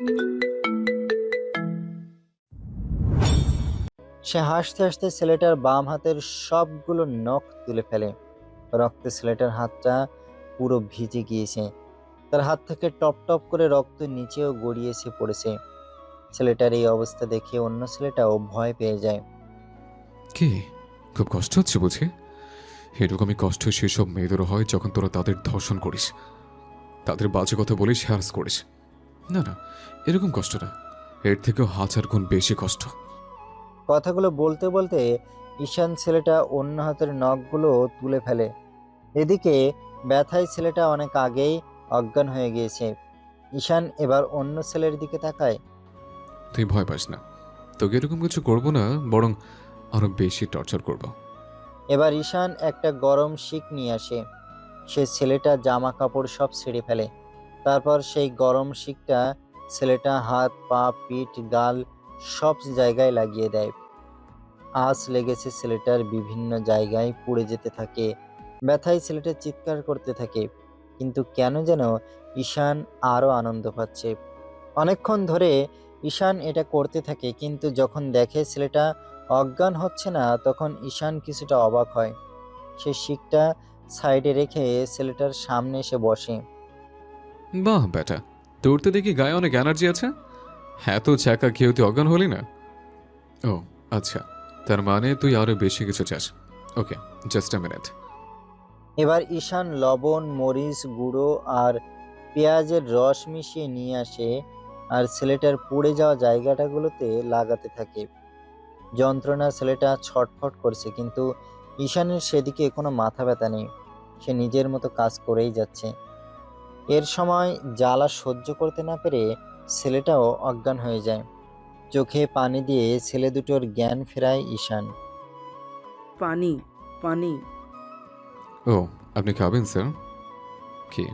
সে হাসতে হাসতে ছেলেটার বাম হাতের সবগুলো নখ তুলে ফেলে। রক্তে ছেলেটার হাতটা পুরো ভিজে গিয়েছে। তার হাত থেকে টপ টপ করে রক্ত নিচেও গড়িয়ে এসে পড়েছে। ছেলেটার এই অবস্থা দেখে অন্য ছেলেটাও ভয় পেয়ে যায়। কি, খুব কষ্ট হচ্ছে বুঝি? এরকমই কষ্ট সেসব মেয়েদেরও হয় যখন তোরা তাদের ধর্ষণ করিস, তাদের বাজে কথা বলিস, হ্যারাস করিস। না না, এরকম কষ্ট না, এর থেকেও হাজার গুণ বেশি কষ্ট। কথাগুলো বলতে বলতে ঈশান ছেলেটা অন্য হাতের নখগুলো তুলে ফেলে। এদিকে ব্যথায় ছেলেটা অনেক আগেই অজ্ঞান হয়ে গিয়েছে। ঈশান এবার অন্য ছেলের দিকে তাকায়। তুই ভয় পাস না, তোকে এরকম কিছু করবো না, বরং আরো বেশি টর্চার করব। এবার ঈশান একটা গরম শিক নিয়ে আসে। সে ছেলেটা জামা কাপড় সব ছিঁড়ে ফেলে। তারপর সেই গরম শিকটা ছেলেটা হাত পা পিঠ গাল সব জায়গায় লাগিয়ে দেয়। আঁচ লেগেছে ছেলেটার বিভিন্ন জায়গায় পুড়ে যেতে থাকে। ব্যথায় ছেলেটা চিৎকার করতে থাকে। কিন্তু কেন যেন ঈশান আরো আনন্দ পাচ্ছে। অনেকক্ষণ ধরে ঈশান এটা করতে থাকে, কিন্তু যখন দেখে ছেলেটা অজ্ঞান হচ্ছে না তখন ঈশান কিছুটা অবাক হয়। সে শিকটা সাইডে রেখে ছেলেটার সামনে এসে বসে। বাহ বেটা, তোর তো দেখি গায়ে অনেক এনার্জি আছে। হ্যাঁ, তো ছ্যাঁকা খেয়েও তুই অজ্ঞান হলি না? ও আচ্ছা, তার মানে তুই আরো বেশি কিছু চাস। ওকে, জাস্ট আ মিনিট। এবার ঈশান লবণ মরিচ গুঁড়ো আর পেঁয়াজের রস মিশিয়ে নিয়ে আসে আর ছেলেটার পুড়ে যাওয়া জায়গাটাগুলোতে লাগাতে থাকে। যন্ত্রণা ছেলেটা ছটফট করছে, কিন্তু ঈশানের সেদিকে কোনো মাথা ব্যথা নেই। সে নিজের মতো কাজ করেই যাচ্ছে। এর সময় জ্বালা সহ্য করতে না পেরে ছেলেটাও অজ্ঞান হয়ে যায়। চোখে পানি দিয়ে ছেলে দুটোর জ্ঞান ফেরায় ঈশান। পানি, পানি। ও, আপনি খাবেন স্যার? কি?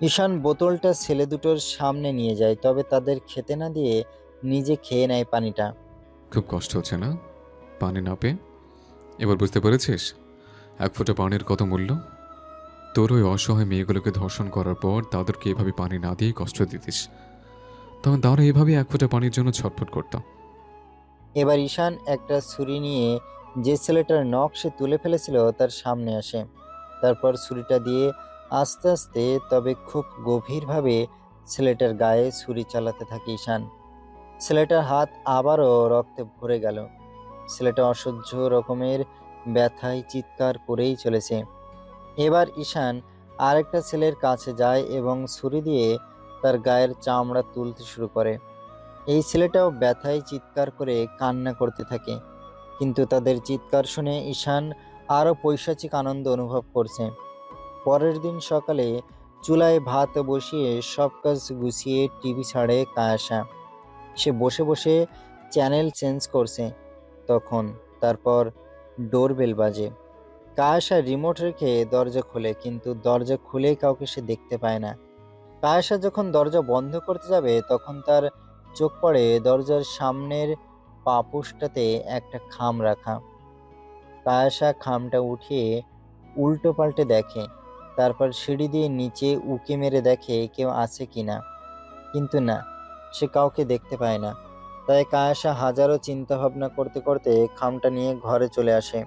ঈশান বোতলটা ছেলে দুটোর সামনে নিয়ে যায়, তবে তাদের খেতে না দিয়ে নিজে খেয়ে নেয় পানিটা। খুব কষ্ট হচ্ছে না পানি না পেয়ে? এবার বুঝতে পেরেছিস এক ফোঁটা পানির কত মূল্য? তোর ওই অসহায় মেয়েগুলোকে ধর্ষণ করার পর তাদেরকে এভাবে পানি না দিয়ে কষ্ট দিতিস, তখন তারা এভাবে এক ফোঁটা পানির জন্য ছটফট করত। এবার ঈশান একটা ছুরি নিয়ে যে ছেলেটার নখ সে তুলে ফেলেছিল তার সামনে আসে। তারপর ছুরিটা দিয়ে আস্তে আস্তে তবে খুব গভীরভাবে ছেলেটার গায়ে ছুরি চালাতে থাকে ঈশান। ছেলেটার হাত আবারও রক্তে ভরে গেল। ছেলেটা অসহ্য রকমের ব্যথায় চিৎকার করেই চলেছে। এবার ঈশান আরেকটা ছেলের কাছে যায় এবং ছুরি দিয়ে তার গায়ের চামড়া তুলতে শুরু করে। এই ছেলেটাও ব্যথায় চিৎকার করে কান্না করতে থাকে, কিন্তু তাদের চিৎকার শুনে ঈশান আরও পৈশাচিক আনন্দ অনুভব করছে। পরের দিন সকালে চুলায় ভাত বসিয়ে সব কাজ গুছিয়ে টিভি ছাড়ে কায়াসা। সে বসে বসে চ্যানেল চেঞ্জ করছে তখন। তারপর ডোরবেল বাজে। কায়াসা রিমোট রেখে দরজা খোলে, কিন্তু দরজা খুলেই কাউকে সে দেখতে পায় না। কায়াসা যখন দরজা বন্ধ করতে যাবে তখন তার চোখ পড়ে দরজার সামনের পাপোশটাতে একটা খাম রাখা। কায়াসা খামটা উঠিয়ে উল্টো পাল্টে দেখে। তারপর সিঁড়ি দিয়ে নিচে উঁকি মেরে দেখে কেউ আছে কিনা, কিন্তু না, সে কাউকে দেখতে পায় না। তাই কায়াসা হাজারো চিন্তা ভাবনা করতে করতে খামটা নিয়ে ঘরে চলে আসে।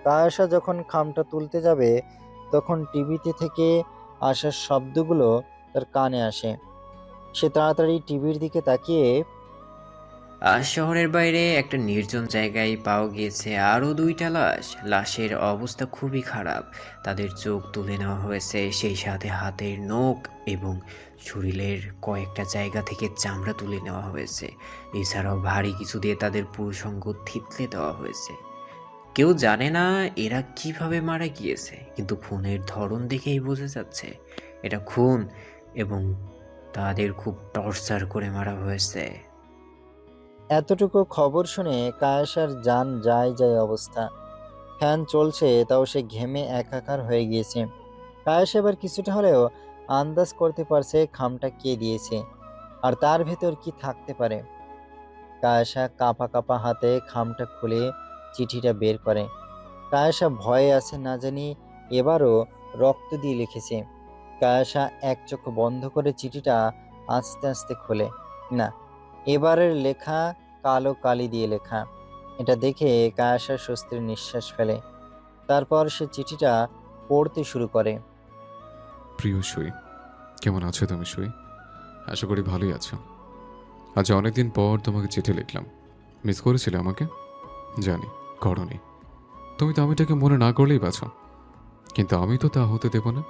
কায়াসা যখন খামটা তুলতে যাবে তখন টিভিতে থেকে আসার শব্দগুলো তার কানে আসে। সে তাড়াতাড়ি টিভির দিকে তাকিয়ে শহরের বাইরে একটা নির্জন জায়গায় পাওয়া গিয়েছে আরও দুইটা লাশ। লাশের অবস্থা খুবই খারাপ। তাদের চোখ তুলে নেওয়া হয়েছে, সেই সাথে হাতের নখ এবং শরীরের কয়েকটা জায়গা থেকে চামড়া তুলে নেওয়া হয়েছে। এছাড়াও ভারী কিছু দিয়ে তাদের পুরুষাঙ্গ থিতলে দেওয়া হয়েছে। কেউ জানে না এরা কিভাবে মারা গিয়েছে, কিন্তু খুনের ধরন দেখেই বোঝা যাচ্ছে এটা খুন, এবং তাদের খুব টর্চার করে মারা হয়েছে। এতটুকু খবর শুনে কায়াসার জান যায় যায় অবস্থা। ফ্যান চলছে তাও সে ঘেমে একাকার হয়ে গিয়েছে। কায়াস এবার কিছুটা হলেও আন্দাজ করতে পারছে খামটা কে দিয়েছে আর তার ভেতর কি থাকতে পারে। কায়াসা কাঁপা কাঁপা হাতে খামটা খুলে চিঠিটা বের করে। কায়াসা ভয়ে আছে না জানি এবারও রক্ত দিয়ে লিখেছে। কায়াসা এক চোখ বন্ধ করে চিঠিটা আস্তে আস্তে খোলে। না, এবারের লেখা কালো কালি দিয়ে লেখা। এটা দেখে কায়াসা স্বস্তির নিঃশ্বাস ফেলে। তারপর সে চিঠিটা পড়তে শুরু করে। প্রিয় সুই, কেমন আছো তুমি সুই? আশা করি ভালোই আছো। আজ অনেকদিন পর তোমাকে চিঠি লিখলাম। মিস করেছিলে আমাকে? জানি করনি। তুমি তো আমিটাকে মনে না করলেই বাঁচো, কিন্তু আমি তো তা হতে দেব না।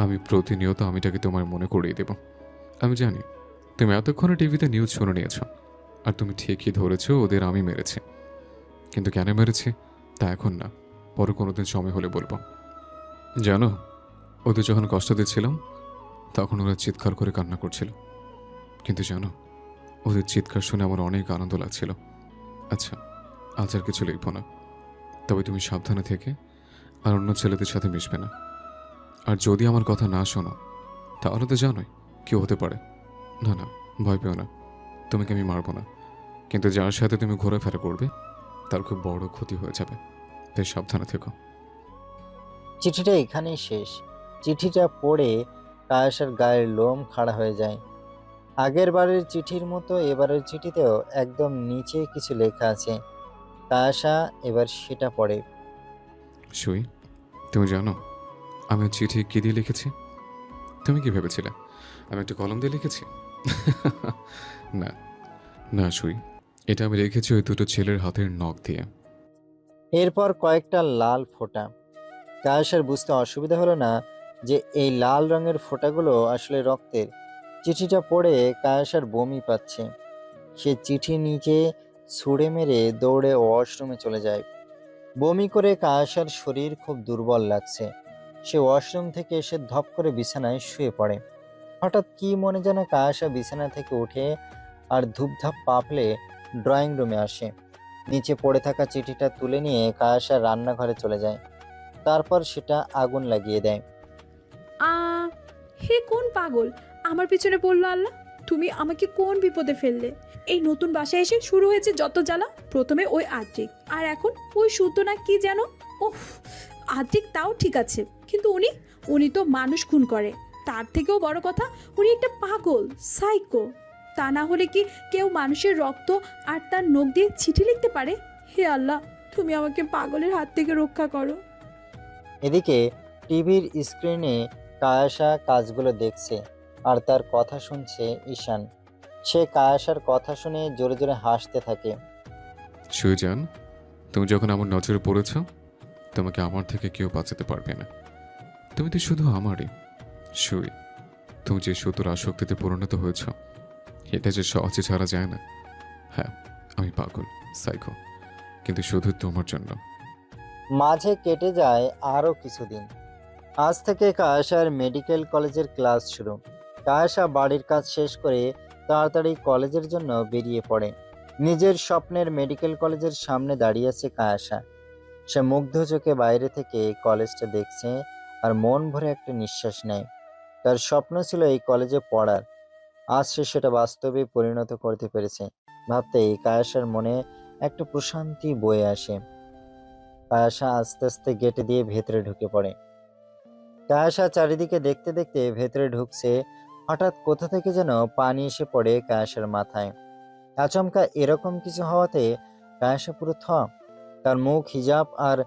আমি প্রতিনিয়ত আমিটাকে তোমার মনে করিয়ে দেব। আমি জানি তুমি এতক্ষণে টিভিতে নিউজ শুনে নিয়েছো, আর তুমি ঠিকই ধরেছো ওদের আমি মেরেছি। কিন্তু কেন মেরেছি তা এখন না, পরে কোনোদিন সময় হলে বলবো। জানো, ওদের যখন কষ্ট দিচ্ছিলাম তখন ওরা চিৎকার করে কান্না করছিল। কিন্তু জানো, ওদের চিৎকার শুনে আমার অনেক আনন্দ লাগছিল। আচ্ছা, আজ আর কিছু লিখবো না, তবে তুমি সাবধানে থেকে আর অন্য ছেলেদের সাথে মিশবে না। আর যদি আমার কথা না শোনো তাহলে তো জানোই কি হতে পারে। না না, ভয় পেও না, তোমাকে আমি মারবো না, কিন্তু যার সাথে তুমি ঘোরাফেরা করবে তার খুব বড় ক্ষতি হয়ে যাবে, তাই সাবধানে থেকো। চিঠিটা এখানেই শেষ। চিঠিটা পড়ে কায়াসার গায়ের লোম খাড়া হয়ে যায়। আগের বারের চিঠির মতো এবারের চিঠিতেও একদম নিচে কিছু লেখা আছে। কায়াসা এবার সেটা পড়ে। সুই, তুমি জানো আমি ওই চিঠি কি দিয়ে লিখেছি? তুমি কি ভেবেছিলে আমি একটা কলম দিয়ে লিখেছি? না না সুই, এটা আমি লিখেছি ওই দুটো ছেলের হাতের নখ দিয়ে। এরপর কয়েকটা লাল ফোঁটা। কায়াসার বুঝতে অসুবিধা হলো না যে এই লাল রঙের ফোঁটাগুলো আসলে রক্তের। চিঠিটা পড়ে কায়াসার বমি পাচ্ছে। সে চিঠি নিচে ছুঁড়ে মেরে দৌড়ে ওয়াশরুমে চলে যায়। বমি করে কায়াসার শরীর খুব দুর্বল লাগছে। সে ওয়াশরুম থেকে এসে ধপ করে বিছানায় শুয়ে পড়ে। হঠাৎ কি মনে যেন কায়াসা বিছানা থেকে উঠে আর ধূপধাপ পা ফেলে ড্রয়িং রুমে আসে। নিচে পড়ে থাকা চিঠিটা তুলে নিয়ে কায়াসা রান্নাঘরে চলে যায়। তারপর সেটা আগুন লাগিয়ে দেয়। আ হে কোন পাগল আমার পিছনে পড়লো আল্লাহ! তুমি আমাকে কোন বিপদে ফেললে? এই নতুন বাসায় এসে শুরু হয়েছে যত জ্বালা। প্রথমে ওই আদ্রিক, আর এখন ওই সুতো না কি যেন। ওহ, আদ্রিক তাও ঠিক আছে, কিন্তু উনি উনি তো মানুষ খুন করে। তার থেকেও বড় কথা, উনি একটা পাগল, সাইকো। তা না হলে কি কেউ মানুষের রক্ত আর তার নখ দিয়ে চিঠি লিখতে পারে? হে আল্লাহ, তুমি আমাকে পাগলের হাত থেকে রক্ষা করো। এদিকে টিভির স্ক্রিনে কায়াসা কাজগুলো দেখছে আর তার কথা শুনছে ঈশান। সে কায়াসার কথা শুনে জোরে জোরে হাসতে থাকে। সুইজান, তুমি যখন আমার নজরে পড়েছ তোমাকে আমার থেকে কেউ বাঁচাতে পারবে না। তুমি তো শুধু আমারই সুই। তুমি যে সুতোর আসক্তিতে পরিণত হয়েছ এটা যে সহজে ছাড়া যায় না। হ্যাঁ, আমি পাগল, সাইকো, কিন্তু শুধু তোমার জন্য। মাঝে কেটে যায় আরও কিছুদিন। আজ থেকে কায়াসার মেডিকেল কলেজের ক্লাস শুরু। কায়াসা বাড়ির কাজ শেষ করে তাড়াতাড়ি কলেজের জন্য বেরিয়ে পড়ে। নিজের স্বপ্নের মেডিকেল কলেজের সামনে দাঁড়িয়ে আছে কায়াসা। সে মুগ্ধ চোখে বাইরে থেকে কলেজটা দেখছে আর মন ভরে একটা নিঃশ্বাস নেয়। তার স্বপ্ন ছিল এই কলেজে পড়ার, আজ সে সেটা বাস্তবে পরিণত করতে পেরেছে। ভাবতেই কায়াসার মনে একটা প্রশান্তি বয়ে আসে। কায়াসা আস্তে আস্তে গেটে দিয়ে ভেতরে ঢুকে পড়ে। কায়াসা চারিদিকে দেখতে দেখতে ভেতরে ঢুকছে। হঠাৎ কোথা থেকে যেন পানি এসে পড়ে কায়াসার মাথায়। আচমকা এরকম কিছু হওয়াতে কায়াসা পুরো থ। তার মুখ, হিজাব আর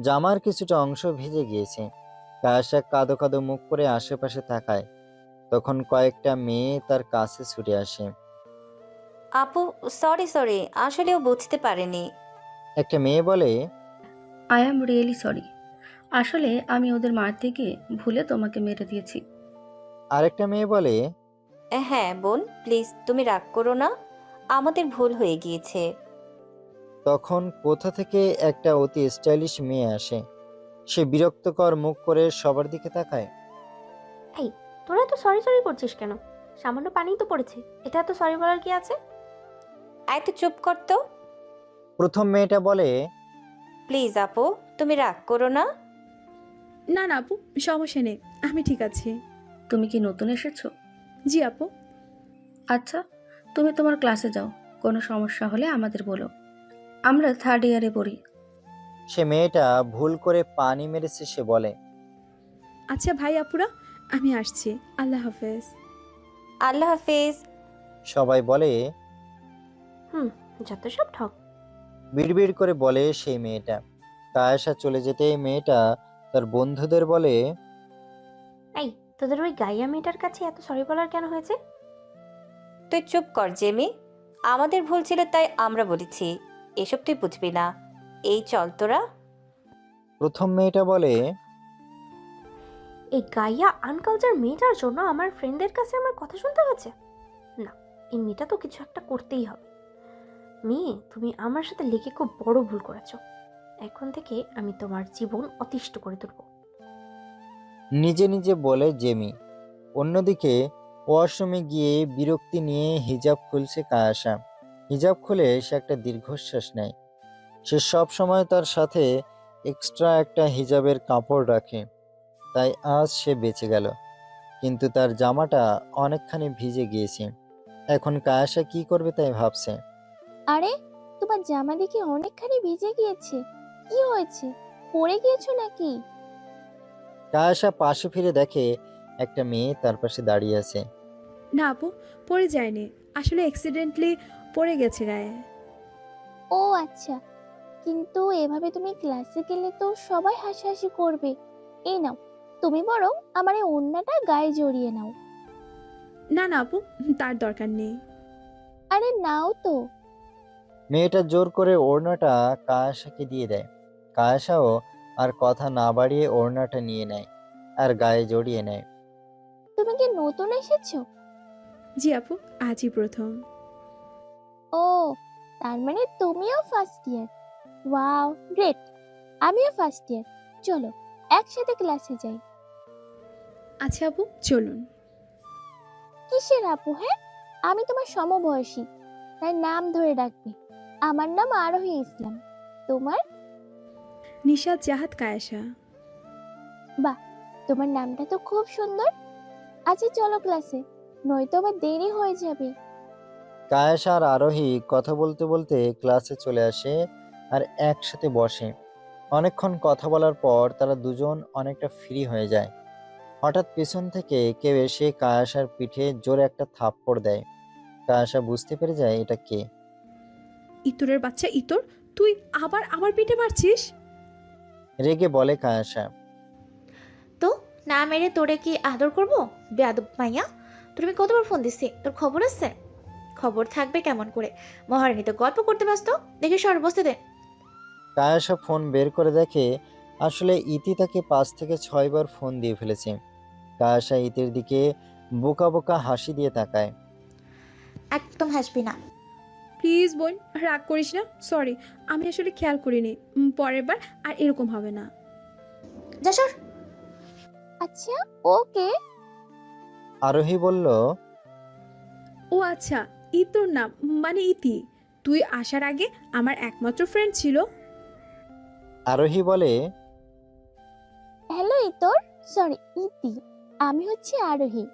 জামার কিছুটা অংশ ভিজে গিয়েছে। কায়াসা কাঁদো কাঁদো মুখ করে আশেপাশে তাকায়। তখন কয়েকটা মেয়ে তার কাছে ছুটে আসে। আপু, সরি সরি, আসলেও বুঝতে পারিনি। একটা মেয়ে বলে, আই অ্যাম রিয়েলি সরি। আসলে আমি ওদের মারতে গিয়ে ভুলে তোমাকে মেরে দিয়েছি। আরেকটা মেয়ে বলে, হ্যাঁ বোন, প্লিজ তুমি রাগ করো না, আমাদের ভুল হয়ে গিয়েছে। তখন কোথা থেকে একটা অতি স্টাইলিশ মেয়ে আসে। সে বিরক্তকর মুখ করে সবার দিকে তাকায়। এই, তোরা তো সরি সরি করছিস কেন? সামান্য পানিই তো পড়েছে, এটা এত সরি বলার কি আছে? আয় তো চুপ কর তো। প্রথম মেয়েটা বলে, প্লিজ আপু, তুমি রাগ করো না। না না আপু, সমস্যা নেই, আমি ঠিক আছি। তুমি কি নতুন এসেছো? জি আপু। আচ্ছা, তুমি তোমার ক্লাসে যাও, কোনো সমস্যা হলে আমাদের বলো। আমরা 3rd ইয়ারে পড়ি। সে মেয়েটা ভুল করে পানি মেরেছে। সে বলে, আচ্ছা ভাই আপুরা, আমি আসছি। আল্লাহ হাফেজ। আল্লাহ হাফেজ। সবাই বলে। হুম, যত সব ঠক। বিড়বিড় করে বলে সেই মেয়েটা। কায়েশা চলে যেতে মেয়েটা তার বন্ধুদের বলে। এই, তোদের ওই গাইয়া মেয়েটার কাছে এত সরি বলার কেন হয়েছে? তুই চুপ কর জেমি। আমাদের ভুল ছিল তাই আমরা বলেছি। এসব তুই বুঝবি না। এই চল তোরা। প্রথম মেয়েটা বলে। এই গাইয়া আনকালচার মেয়েটার জন্য আমার ফ্রেন্ডদের কাছে আমার কথা শুনতে হয়েছে। না, এই মেয়েটা তো কিছু একটা করতেই হবে। মেয়ে, তুমি আমার সাথে লেগে খুব বড় ভুল করেছো। এখন থেকে আমি তোমার জীবন অতিষ্ঠ করে তুলব। নিজে নিজে বলে জেমি। অন্যদিকে ওয়াশরুমে গিয়ে বিরক্তি নিয়ে হিজাব খুলছে কায়াশা। হিজাব খুলে সে একটা দীর্ঘশ্বাস নেয়। সে সব সময় তার সাথে এক্সট্রা একটা হিজাবের কাপড় রাখে, তাই আজ সে বেঁচে গেল। কিন্তু তার জামাটা অনেকখানি ভিজে গিয়েছে। এখন কায়াশা কি করবে তাই ভাবছে। আরে, তোমার জামা দেখে অনেকখানি ভিজে গিয়েছে। কি হয়েছে, পড়ে গিয়েছো নাকি? কায়াশা পাশে ফিরে দেখে একটা মেয়ে তার পাশে দাঁড়িয়ে আছে। না আপু, পড়ে যায়নি, আসলে অ্যাক্সিডেন্টলি পড়ে গেছে গায়ে। ও আচ্ছা, কিন্তু এভাবে তুমি ক্লাসে গেলে তো সবাই হাসাহাসি করবে। এই নাও, তুমি বরং আমার এই ওড়নাটা গায়ে জড়িয়ে নাও। না না আপু, তার দরকার নেই। আরে নাও তো। মেয়েটা জোর করে ওড়নাটা কায়াশাকে দিয়ে দেয়। কায়াশাও আর কথা না বাড়িয়ে ওড়নাটা নিয়ে নেয় আর গায়ে জড়িয়ে নেয়। তুমি কি নতুন এসেছো? জি আপু, আজই প্রথম। ও, তার মানে তুমিও ফার্স্ট ইয়ার। Wow, great. আমিও ফার্স্ট ইয়ার। চলো একসাথে ক্লাসে যাই। আচ্ছা আপু, চলুন। কিসের আপু? হ্যাঁ, আমি তোমার সমবয়সী, তাই নাম ধরে ডাকবে। আমার নাম আরোহী ইসলাম। তোমার? নিশাত জাহাদ কায়েশা। বাহ, তোমার নামটা তো খুব সুন্দর। আচ্ছা চলো ক্লাসে, নয়তো আবার দেরি হয়ে যাবে। কায়েশা আর আরোহী কথা বলতে বলতে ক্লাসে চলে আসে আর একসাথে বসে। অনেকক্ষণ কথা বলার পর তারা দুজন অনেকটা ফ্রি হয়ে যায়। হঠাৎ পেছন থেকে কেউ এসে কায়েশার পিঠে জোরে একটা থাপ্পড় দেয়। কায়েশা বুঝতে পেরে যায় এটা কে। ইতরের বাচ্চা ইতর, তুই আবার আমার পিঠে মারছিস? রেগে বলে কায়েশা। তো না মেরে তোরে কি আদর করবো? বেয়াদব মাইয়া, তুমি কতবার ফোন দিছি, তোর খবর আছে? খবর থাকবে কেমন করে? মহারানী তো গল্প করতে ব্যস্ত। দেখি সর, বসতে দে। কায়েশা ফোন বের করে দেখে আসলে ইতি তাকে 5 থেকে 6 বার ফোন দিয়ে ফেলেছে। কায়েশা ইতির দিকে বোকা বোকা হাসি দিয়ে তাকায়। একদম হাসবি না। প্লিজ বোন, রাগ করিস না। সরি, আমি আসলে খেয়াল করিনি। পরের বার আর এরকম হবে না। যা সর। আচ্ছা, ওকে। আরোহী বলল। ও আচ্ছা, ইতর নাম মানে ইতি। তুই আসার আগে আমার একমাত্র ফ্রেন্ড ছিল। আরোহী বলে। হ্যালো ইতর, সরি ইতি, আমি হচ্ছে আরোহী।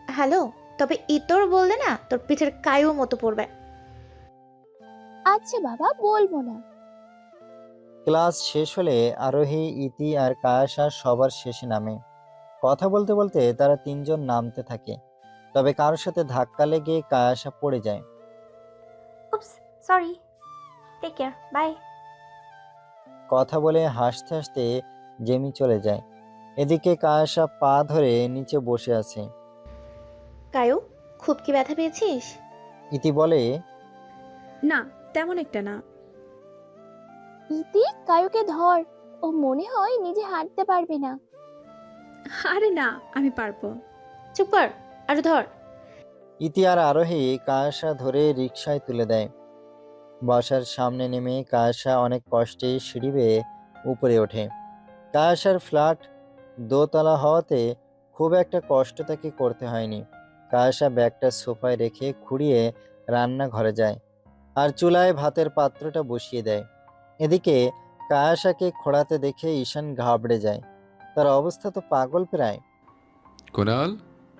হ্যালো, তবে ইতর বললে না তোর পিঠের কায়ও মতো পড়বে। আচ্ছা বাবা, বলবো না। ক্লাস শেষ হলে আরোহী, ইতি আর কায়েশা সবার শেষে নামে। কথা বলতে বলতে তারা তিনজন নামতে থাকে, তবে কারোর সাথে ধাক্কা লেগে কায়েশা পড়ে যায়। Oops, sorry. Take care, bye. কথা বলে হাসতে হাসতে জেমি চলে যায়। এদিকে কায়েশা পা ধরে নিচে বসে আছে। কায়ো, খুব কি ব্যথা পেয়েছিস? ইতি বলে। না, তেমন একটা না। ইতি, কায়ুকে ধর, ও মনে হয় নিজে হাঁটতে পারবে না। আরে না, আমি পারবো। চুপ কর, আরো ধর। ইতি আর আরোহী কায়েশা ধরে রিকশায় তুলে দেয়। বাসার সামনে নেমে কায়েশা অনেক কষ্টে সিঁড়ি বেয়ে উপরে ওঠে। কায়েশার ফ্ল্যাট দোতলা হওয়াতে খুব একটা কষ্ট তাকে করতে হয়নি। কায়েশা ব্যাগটা সোফায় রেখে খুঁড়িয়ে রান্নাঘরে যায় আর চুলায় ভাতের পাত্রটা বসিয়ে দেয়। এদিকে কায়েশাকে খোঁড়াতে দেখে ঈশান ঘাবড়ে যায়। তার অবস্থা তো পাগল প্রায়। কুনাল,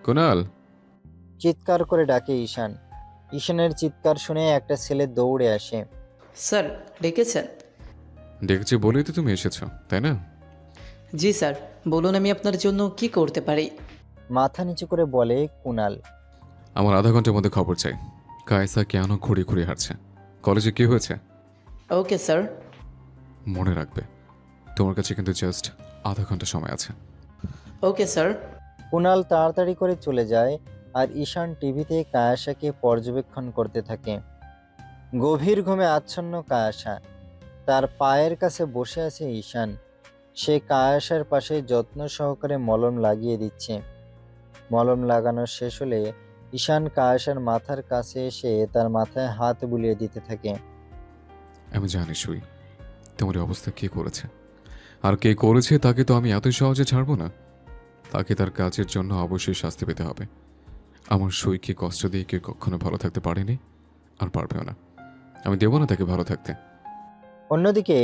কুনাল। চিৎকার করে ডাকে ঈশান। ঈশানের চিৎকার শুনে একটা ছেলে দৌড়ে আসে। স্যার, ডেকেছেন? দেখছি বলেই তো তুমি এসেছো, তাই না? জি স্যার, বলুন আমি আপনার জন্য কি করতে পারি? মাথা নিচু করে বলে কুনাল। আমার আধা ঘন্টার মধ্যে খবর চাই কায়সা কেন ঘুরে ঘুরে হাঁটছে, কলেজে কি হয়েছে। Okay sir. মনে রাখবে তোমার কাছে কিন্তু জাস্ট আধা ঘন্টা সময় আছে। Okay sir. কুণাল তাড়াতাড়ি করে চলে যায় আর ঈশান টিভিতে কায়াসাকে পর্যবেক্ষণ করতে থাকে। গভীর ঘুমে আচ্ছন্ন কায়াসা, তার পায়ের কাছে বসে আছে ঈশান। সে কায়াসার পাশে যত্ন সহকারে মলম লাগিয়ে দিচ্ছে। মলম লাগানো শেষ হলে ঈশান কায়াসার মাথার কাছে এসে তার মাথায় হাত বুলিয়ে দিতে থাকে। আমি জানি সুই তোমার এই অবস্থা কে করেছে, আর কে করেছে তাকে তো আমি এত সহজে ছাড়বো না। তাকে তার কাজের জন্য অবশ্যই শাস্তি পেতে হবে। আমার সুইকে কষ্ট দিয়ে কেউ কখনো ভালো থাকতে পারেনি আর পারবেও না। আমি দেবো না তাকে ভালো থাকতে। অন্যদিকে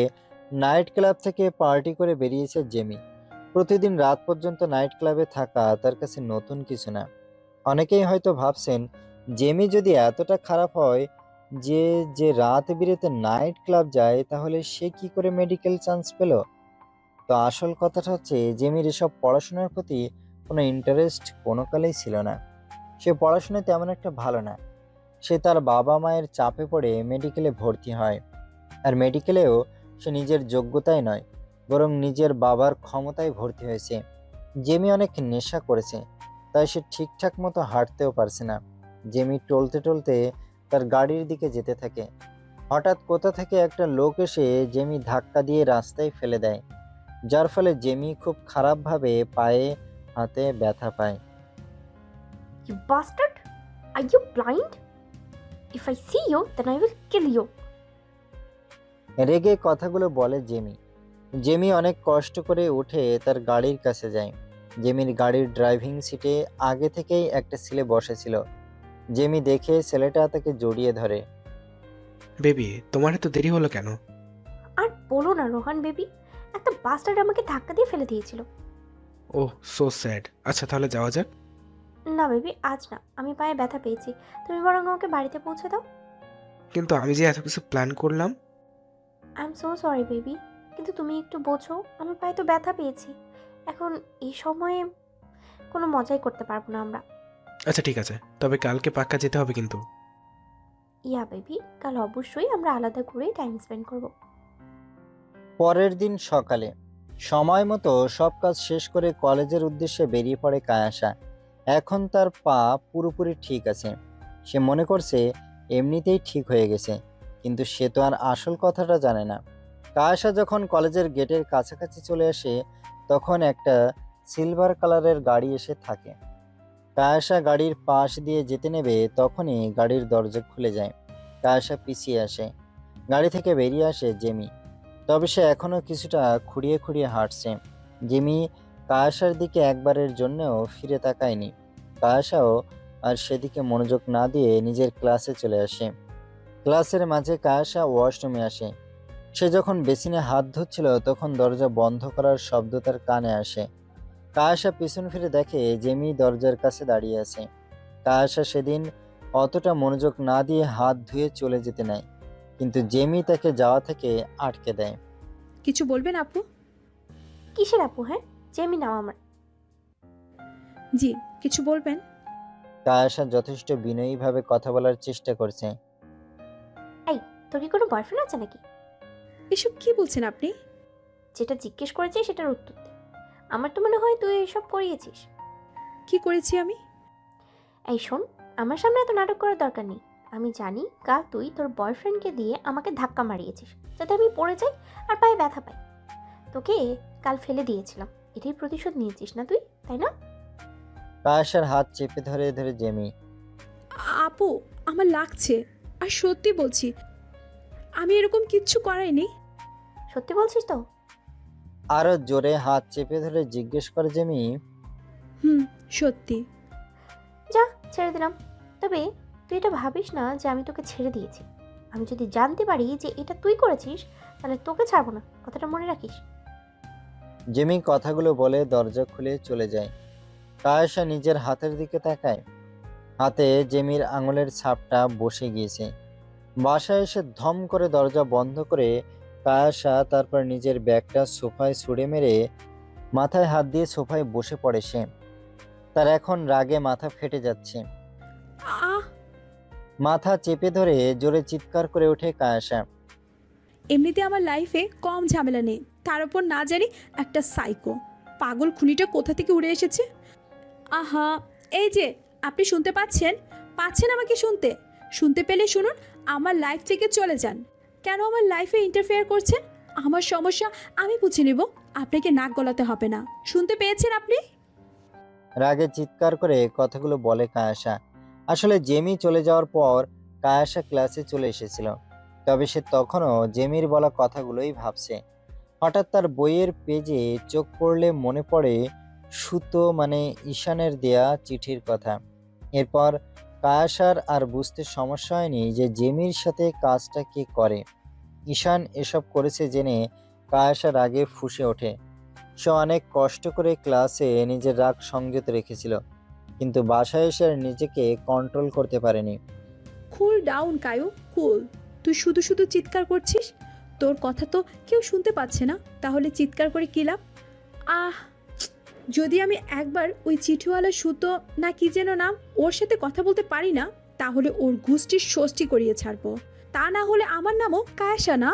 নাইট ক্লাব থেকে পার্টি করে বেরিয়েছে জেমি। প্রতিদিন রাত পর্যন্ত নাইট ক্লাবে থাকা তার কাছে নতুন কিছু না। অনেকেই হয়তো ভাবছেন জেমি যদি এতটা খারাপ হয় যে যে রাত বিরেতে নাইট ক্লাব যায়, তাহলে সে কি করে মেডিকেল চান্স পেল। তো আসল কথাটা হচ্ছে জেমির এসব পড়াশোনার প্রতি কোনো ইন্টারেস্ট কোনো কালেই ছিল না। সে পড়াশোনায় তেমন একটা ভালো না। সে তার বাবা মায়ের চাপে পড়ে মেডিকেলে ভর্তি হয়। আর মেডিকেলেও সে নিজের যোগ্যতায় নয়, বরং নিজের বাবার ক্ষমতায় ভর্তি হয়েছে। জেমি অনেক নেশা করেছে, তাই সে ঠিকঠাক মতো হাঁটতেও পারছে না। জেমি টলতে টলতে তার গাড়ির দিকে যেতে থাকে। হঠাৎ কোথা থেকে একটা লোক এসে জেমি ধাক্কা দিয়ে রাস্তায় ফেলে দেয়, যার ফলে জেমি খুব খারাপভাবে পায়ে হাতে ব্যথা পায়। You bastard! Are you blind? If I see you, then I will kill you. রেগে কথাগুলো বলে জেমি। জেমি অনেক কষ্ট করে উঠে তার গাড়ির কাছে যায়। জেমির গাড়ির ড্রাইভিং সিটে আগে থেকেই একটা ছেলে বসেছিল। জেমি দেখে ছেলেটা তাকে জড়িয়ে ধরে। বেবি, তোমার এত দেরি হলো কেন? আর বলো না রোহান বেবি, একটা বাস্টার্ড আমাকে ধাক্কা দিয়ে ফেলে দিয়েছিল। ওহ, সো স্যাড। আচ্ছা তাহলে যাওয়া যাক। না বেবি, আজ না, আমি পায়ে ব্যথা পেয়েছি। তুমি বরং আমাকে বাড়িতে পৌঁছে দাও। কিন্তু আমি যে এত কিছু প্ল্যান করলাম। I am so sorry baby, কিন্তু তুমি একটু বোঝো, আমার পায়ে তো ব্যথা পেয়েছি। এখন এই সময়ে কোনো মজাই করতে পারবো না আমরা। আচ্ছা ঠিক আছে, তবে কালকে পাক্কা যেতে হবে কিন্তু। ইয়া বেবি, কাল অবশ্যই আমরা আলাদা করে টাইম স্পেন্ড করব। পরের দিন সকালে সময় মতো সব কাজ শেষ করে কলেজের উদ্দেশ্যে বেরিয়ে পড়ে কায়াসা। এখন তার পা পুরোপুরি ঠিক আছে। সে মনে করছে এমনিতেই ঠিক হয়ে গেছে, কিন্তু সে তো আর আসল কথাটা জানে না। কায়াসা যখন কলেজের গেটের কাছাকাছি চলে আসে, তখন একটা সিলভার কালারের গাড়ি এসে থাকে। কায়াসা গাড়ির পাশ দিয়ে যেতে নেবে, তখনই গাড়ির দরজা খুলে যায়। কায়াসা পিছিয়ে আসে। গাড়ি থেকে বেরিয়ে আসে জেমি, তবে সে এখনও কিছুটা খুঁড়িয়ে খুঁড়িয়ে হাঁটছে। জেমি কায়াসার দিকে একবারের জন্যও ফিরে তাকায়নি। কায়াসাও আর সেদিকে মনোযোগ না দিয়ে নিজের ক্লাসে চলে আসে। ক্লাসের মাঝে কায়াসা ওয়াশরুমে আসে। সে যখন বেসিনে হাত ধুচ্ছিল, তখন দরজা বন্ধ করার শব্দ তার কানে আসে। কায়াসা পিছন ফিরে দেখে জেমি দরজার কাছে দাঁড়িয়ে আছে। কায়াসা সেদিন অতটা মনোযোগ না দিয়ে হাত ধুয়ে চলে যেতে নেয়, কিন্তু জেমি তাকে যাওয়া থেকে আটকে দেয়। কিছু বলবেন আপু? কিসের আপু? হ্যাঁ, জেমি নাও আমার। জি, কিছু বলবেন? কায়াসা যথেষ্ট বিনয়ীভাবে কথা বলার চেষ্টা করছে। এই, তোর কি কোনো বয়ফ্রেন্ড আছে নাকি? এসব কি বলছেন আপনি? যেটা জিজ্ঞেস করেছি সেটার উত্তর দে। আমার তো মনে হয় তুই এসব করিয়েছিস। কি করেছি আমি? এই শোন, আমার সামনে এত নাটক করার দরকার নেই। আমি জানি কাল তুই তোর বয়ফ্রেন্ডকে দিয়ে আমাকে ধাক্কা মারিয়েছিস, যাতে আমি পড়ে যাই আর পায়ে ব্যথা পাই। তোকে কাল ফেলে দিয়েছিলাম, এটাই প্রতিশোধ নিয়েছিস না তুই, তাই না? কায়াসার হাত চেপে ধরে ধরে জেমি। আপু, আমার লাগছে, আর সত্যি বলছি আমি এরকম কিচ্ছু করাইনি। সত্যি বলছিস তো? আরো জোরে হাত চেপে ধরে জিজ্ঞেস করে জেমি। সত্যি। যা, ছেড়ে দিলাম। তবে তুই এটা ভাবিস না যে আমি তোকে ছেড়ে দিয়েছি। আমি যদি জানতে পারি যে এটা তুই করেছিস, তাহলে তোকে ছাড়বো না, কথাটা মনে রাখিস। জেমি কথাগুলো বলে দরজা খুলে চলে যায়। কায়াসা নিজের হাতের দিকে তাকায়। হাতে জেমির আঙুলের ছাপটা বসে গিয়েছে। বাসায় এসে ধম করে দরজা বন্ধ করে কায়াসা তারপর নিজের ব্যাগটা সোফায় ছুঁড়ে মেরে মাথায় হাত দিয়ে সোফায় বসে পড়ে সে। তার এখন রাগে মাথা ফেটে যাচ্ছে। আহ মাথা চেপে ধরে জোরে চিৎকার করে ওঠে কায়াসা। এমনিতে আমার লাইফে কম ঝামেলা নেই, তার উপর না জানি একটা সাইকো পাগল খুনিটা কোথা থেকে উড়ে এসেছে। আহা, এই যে আপনি শুনতে পাচ্ছেন আমাকে শুনতে পেলে শুনুন, আমার লাইফ থেকে চলে যান। কেন আমার লাইফে ইন্টারফেয়ার করছেন? আমার সমস্যা আমি বুঝে নেব, আপনাকে নাক গলাতে হবে না। শুনতে পেয়েছেন আপনি? রাগে চিৎকার করে কথাগুলো বলে কায়াসা। আসলে জেমি চলে যাওয়ার পর কায়াসা ক্লাসে চলে এসেছিল, তবে সে তখনও জেমির বলা কথাগুলোই ভাবছে। হঠাৎ তার বইয়ের পেজে চোখ পড়লে মনে পড়ে সুতো মানে ঈশানের দেয়া চিঠির কথা। এরপর কায়াসার আর বুঝতে সমস্যা হয়নি যে জেমির সাথে কাজটা কে করে। ঈশান এসব করেছে জেনে কায়াসা রাগে ফুঁসে ওঠে। সে অনেক কষ্ট করে ক্লাসে নিজের রাগ সংযত রেখেছিল, কিন্তু বাসায় এসে আর নিজেকে কন্ট্রোল করতে পারেনি। কুল ডাউন কায়ু, কুল। তুই শুধু শুধু চিৎকার করছিস, তোর কথা তো কেউ শুনতে পাচ্ছে না, তাহলে চিৎকার করে কী লাভ? আহ, যদি আমি একবার ওই চিঠিওয়ালা সুতো না কি যেন নাম, ওর সাথে কথা বলতে পারি না, তাহলে ওর গোষ্ঠীর ষষ্ঠী করিয়ে ছাড়বো। তা না হলে আমার নামও কায়াসা না।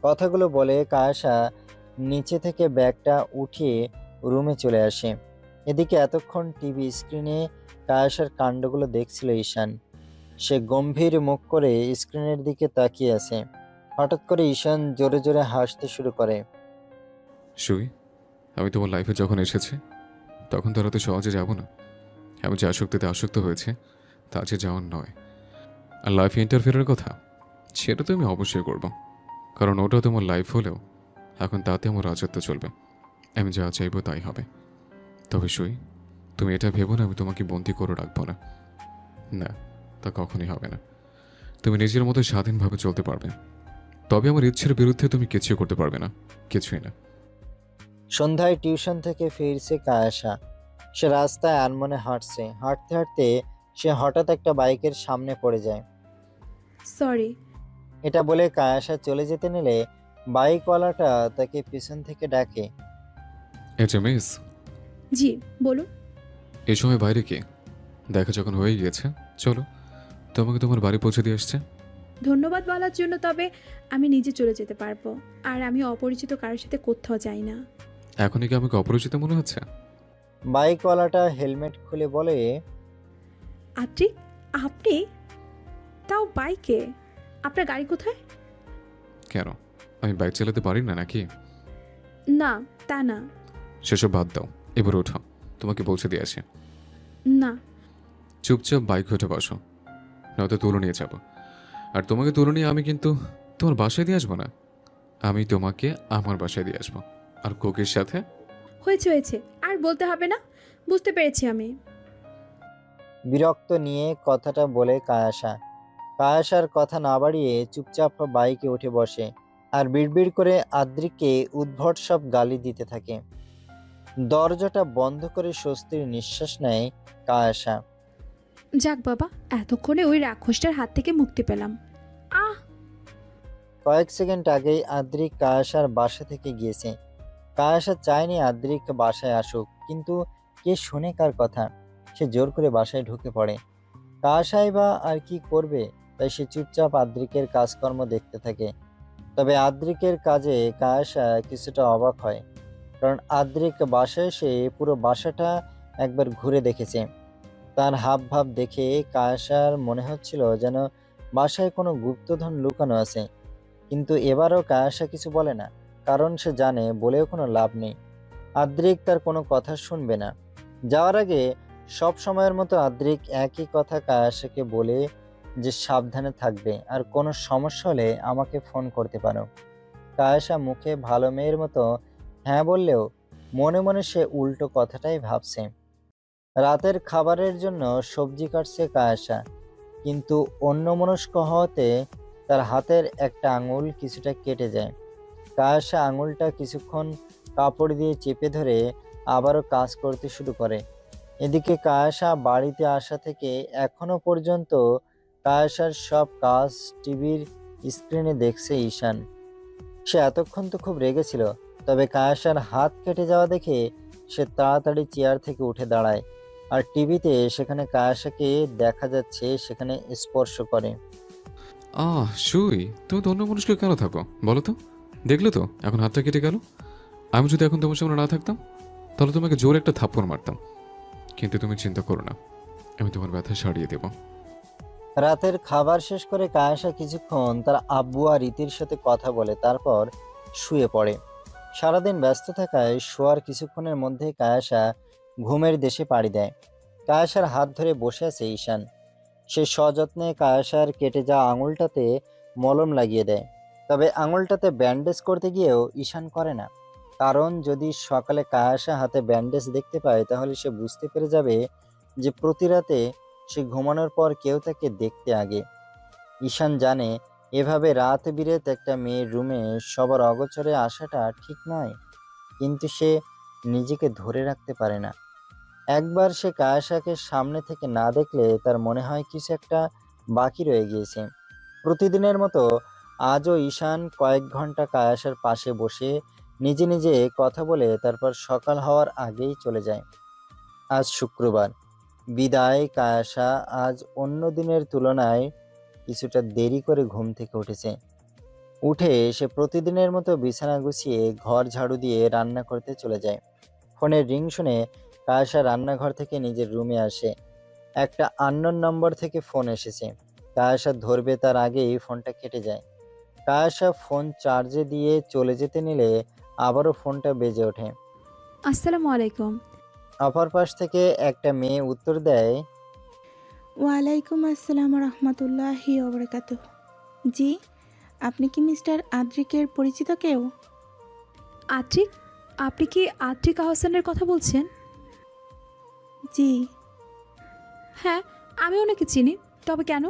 কথাগুলো বলে কায়াসা নিচে থেকে ব্যাগটা উঠিয়ে রুমে চলে আসে। এদিকে এতক্ষণ টিভি স্ক্রিনে কায়াসার কাণ্ডগুলো দেখছিল ঈশান। সে গম্ভীর মুখ করে স্ক্রিনের দিকে তাকিয়ে আছে। হঠাৎ করে ঈশান জোরে জোরে হাসতে শুরু করে। সুই, আমি তোমার লাইফে যখন এসেছি তখন তারা তো সহজে যাব না। আমি যে আসক্তিতে আসক্ত হয়েছে তা যে যাওয়ার নয়। আর লাইফে ইন্টারফেয়ারের কথা, সেটা তো আমি অবশ্যই করব, কারণ ওটা তোমার লাইফ হলেও এখন তাতে আমার রাজত্ব চলবে। আমি যা চাইবো তাই হবে। তবে সুই, তুমি এটা ভেবো না আমি তোমাকে বন্দি করে রাখবো না। না, তা কখনই হবে না। তুমি নিজের মতো স্বাধীনভাবে চলতে পারবে, তবে আমার ইচ্ছের বিরুদ্ধে তুমি কিছুই করতে পারবে না, কিছুই না। সন্ধ্যায় টিউশন থেকে ফিরছে কায়াসা। সে রাস্তায় আনমনে হাঁটছে। হাঁটতে হাঁটতে সে হঠাৎ একটা বাইকের সামনে পড়ে যায়। সরি। এটা বলে কায়াসা চলে যেতে নিলে বাইকওয়ালাটা তাকে পিছন থেকে ডাকে। মিস, জি বলুন। এই সময় বাইরে কে? দেখা যখন হয়ে গিয়েছে, চলো তোমাকে তোমার বাড়ি পৌঁছে দিয়ে আসছে। ধন্যবাদ বলার জন্য, তবে আমি নিজে চলে যেতে পারবো, আর আমি অপরিচিত কারোর সাথে কোথাও যাই না। এখনই কি আমাকে অপরিচিত মনে হচ্ছে? বাইকওয়ালাটা হেলমেট খুলে বলে, আত্রিক, আপনি তাও বাইকে? আপনার গাড়ি কোথায়? কেন, আমি বাইক চালাতে পারি না নাকি? না, তা না। সেসব বাদ দাও, এবার ওঠো, তোমাকে পৌঁছে দিয়ে আসি। না। চুপচাপ বাইক উঠে বসো, নয়তো তুলে নিয়ে যাবো। আর তোমাকে তুলে নিয়ে আমি কিন্তু তোমার বাসায় দিয়ে আসবো না, আমি তোমাকে আমার বাসায় দিয়ে আসবো। আর কোকির সাথে। হয়েছে, আর বলতে হবে না, বুঝতে পেরেছি আমি। বিরক্ত নিয়ে কথাটা বলে কায়াসা। কায়াসার কথা না বাড়িয়ে চুপচাপ বাইকে উঠে বসে আর বিড়বিড় করে আদ্রিককে উদ্ভট সব গালি দিতে থাকে। দরজাটা বন্ধ করে স্বস্তির নিঃশ্বাস নেয় কায়াসা। যাক বাবা, এতক্ষণে ওই রাক্ষসটার হাত থেকে মুক্তি পেলাম। আহ, কয়েক সেকেন্ড আগেই আদ্রিক কায়াসার বাসা থেকে গিয়েছে। কায়াসা চায়নি আদ্রিক বাসায় আসুক, কিন্তু কে শুনে কার কথা। সে জোর করে বাসায় ঢুকে পড়ে। কায়াসাই বা আর কি করবে, তাই সে চুপচাপ আদ্রিকের কাজকর্ম দেখতে থাকে। তবে আদ্রিকের কাজে কায়াসা কিছুটা অবাক হয়, কারণ আদ্রিক বাসায় এসে পুরো বাসাটা একবার ঘুরে দেখেছে। তার হাব ভাব দেখে কায়াসার মনে হচ্ছিল যেন বাসায় কোনো গুপ্তধন লুকানো আছে। কিন্তু এবারও কায়াসা কিছু বলে না, কারণ সে জানে বলেও কোনো লাভ নেই। আদ্রিক তার কোনো কথা শুনবে না। যাওয়ার আগে সব সময়ের মতো আদ্রিক একই কথা কায়াসাকে বলে যে সাবধানে থাকবে, আর কোনো সমস্যা হলে আমাকে ফোন করতে পারো। কায়াসা মুখে ভালো মেয়ের মতো হ্যাঁ বললেও মনে মনে সে উল্টো কথাটাই ভাবছে। রাতের খাবারের জন্য সবজি কাটছে কায়াসা, কিন্তু অন্যমনস্ক হওয়াতে তার হাতের একটা আঙুল কিছুটা কেটে যায়। কায়াসা আঙুলটা কিছুক্ষণ কাপড় দিয়ে চেপে ধরে আবারও কাজ করতে শুরু করে। এদিকে কায়াসা বাড়িতে আসা থেকে এখনো পর্যন্ত কায়াসার সব কাজ টিভির স্ক্রিনে দেখছে ঈশান। সে এতক্ষণ তো খুব রেগেছিল, তবে কায়াসার হাত কেটে যাওয়া দেখে সে তাড়াতাড়ি চেয়ার থেকে উঠে দাঁড়ায় আর টিভিতে সেখানে কায়াসাকে দেখা যাচ্ছে সেখানে স্পর্শ করে। সুই, তুমি তো অন্য মানুষকে কেন থাকো বলো তো? দেখলে তো এখন হাতটা কেটে গেল। আমি যদি এখন তোমার সামনে না থাকতাম তাহলে তোমাকে জোরে একটা থাপ্পড় মারতাম। কিন্তু তুমি চিন্তা করো না, আমি তোমার ব্যথা সারিয়ে দেব। রাতের খাবার শেষ করে কায়াসা কিছুক্ষণ তার আব্বু আর রীতির সাথে কথা বলে, তারপর শুয়ে পড়ে। সারাদিন ব্যস্ত থাকায় শোয়ার কিছুক্ষণের মধ্যে কায়াসা ঘুমের দেশে পাড়ি দেয়। কায়াসার হাত ধরে বসে আছে ঈশান। সে সযত্নে কায়াসার কেটে যাওয়া আঙুলটাতে মলম লাগিয়ে দেয়। তবে আঙুলটাতে ব্যান্ডেজ করতে গিয়েও ঈশান করে না, কারণ যদি সকালে কায়াসা হাতে ব্যান্ডেজ দেখতে পায় তাহলে সে বুঝতে পেরে যাবে যে প্রতি রাতে সে ঘুমানোর পর কেউ তাকে দেখতে আগে। ঈশান জানে এভাবে রাত বিরেত একটা মেয়ের রুমে সবার অগোচরে আসাটা ঠিক নয়, কিন্তু সে নিজেকে ধরে রাখতে পারে না। একবার সে কায়াসাকে সামনে থেকে না দেখলে তার মনে হয় কিছু একটা বাকি রয়ে গিয়েছে। প্রতিদিনের মতো আজও ঈশান কয়েক ঘন্টা কায়াসার পাশে বসে নিজে নিজে কথা বলে তারপর সকাল হওয়ার আগেই চলে যায়। আজ শুক্রবার, বিদায়। কায়াসা আজ অন্য দিনের তুলনায় কিছুটা দেরি করে ঘুম থেকে উঠেছে। উঠে সে প্রতিদিনের মতো বিছানা গুছিয়ে ঘর ঝাড়ু দিয়ে রান্না করতে চলে যায়। ফোনের রিং শুনে কায়াসা রান্নাঘর থেকে নিজের রুমে আসে। একটা আননোন নম্বর থেকে ফোন এসেছে। কায়াসা ধরবে তার আগেই ফোনটা কেটে যায়। কায়াসা ফোন চার্জে দিয়ে চলে যেতে নিলে আবারও ফোনটা বেজে ওঠে। আসসালামু আলাইকুম। অপর পাশ থেকে একটা মেয়ে উত্তর দেয়, ওয়ালাইকুম আসসালাম রহমতুল্লাহি ওবরাকাতুহ। জি, আপনি কি মিস্টার আদ্রিকের পরিচিত কেউ? আত্রিক? আপনি কি আত্রিক আহসানের কথা বলছেন? জি। হ্যাঁ, আমি ওনাকে চিনি। তবে কেন?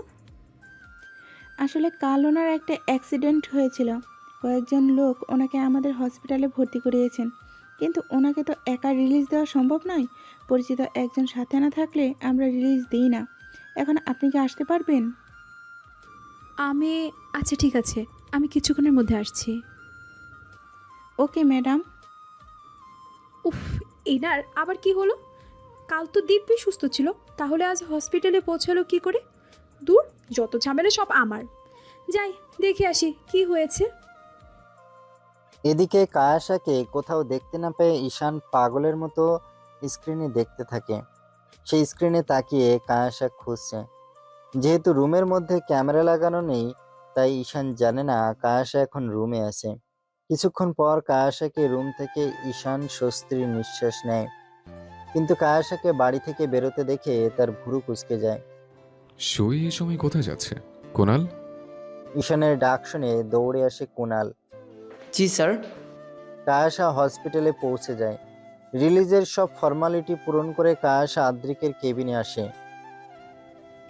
আসলে কাল ওনার একটা অ্যাক্সিডেন্ট হয়েছিল। কয়েকজন লোক ওনাকে আমাদের হসপিটালে ভর্তি করিয়েছেন, কিন্তু ওনাকে তো একা রিলিজ দেওয়া সম্ভব নয়। পরিচিত একজন সাথে না থাকলে আমরা রিলিজ দিই না। এখন আপনি কি আসতে পারবেন? আচ্ছা ঠিক আছে, আমি কিছুক্ষণের মধ্যে আসছি। Okay madam. উফ, এনার আবার কি হলো? কাল তো দিব্যি সুস্থ ছিল, তাহলে আজ হসপিটালে পৌঁছালো কি করে? দূর, যত ঝামেলা সব আমার। যাই দেখে আসি কি হয়েছে। এদিকে কায়াসাকে কোথাও দেখতে না পেয়ে ঈশান পাগলের মতো স্ক্রিনে দেখতে থাকে। সেই স্ক্রিনে তাকিয়ে কায়াসা খুঁজছে। যেহেতু রুমের মধ্যে ক্যামেরা লাগানো নেই, তাই ঈশান জানে না কায়াসা এখন রুমে আছে। কিছুক্ষণ পর কায়াসাকে রুম থেকে ঈশান স্বস্তির নিঃশ্বাস নেয়, কিন্তু কায়াসাকে বাড়ি থেকে বেরোতে দেখে তার ভুরু কুঁচকে যায়। সুই এই সময় কোথায় যাচ্ছে? কুনাল? ঈশানের ডাক শুনে দৌড়ে আসে কুনাল। জি স্যার। কায়াসা হসপিটালে পৌঁছে যায়। রিলিজের সব ফর্মালিটি পূরণ করে কায়াসা আদ্রিকের কেবিনে আসে।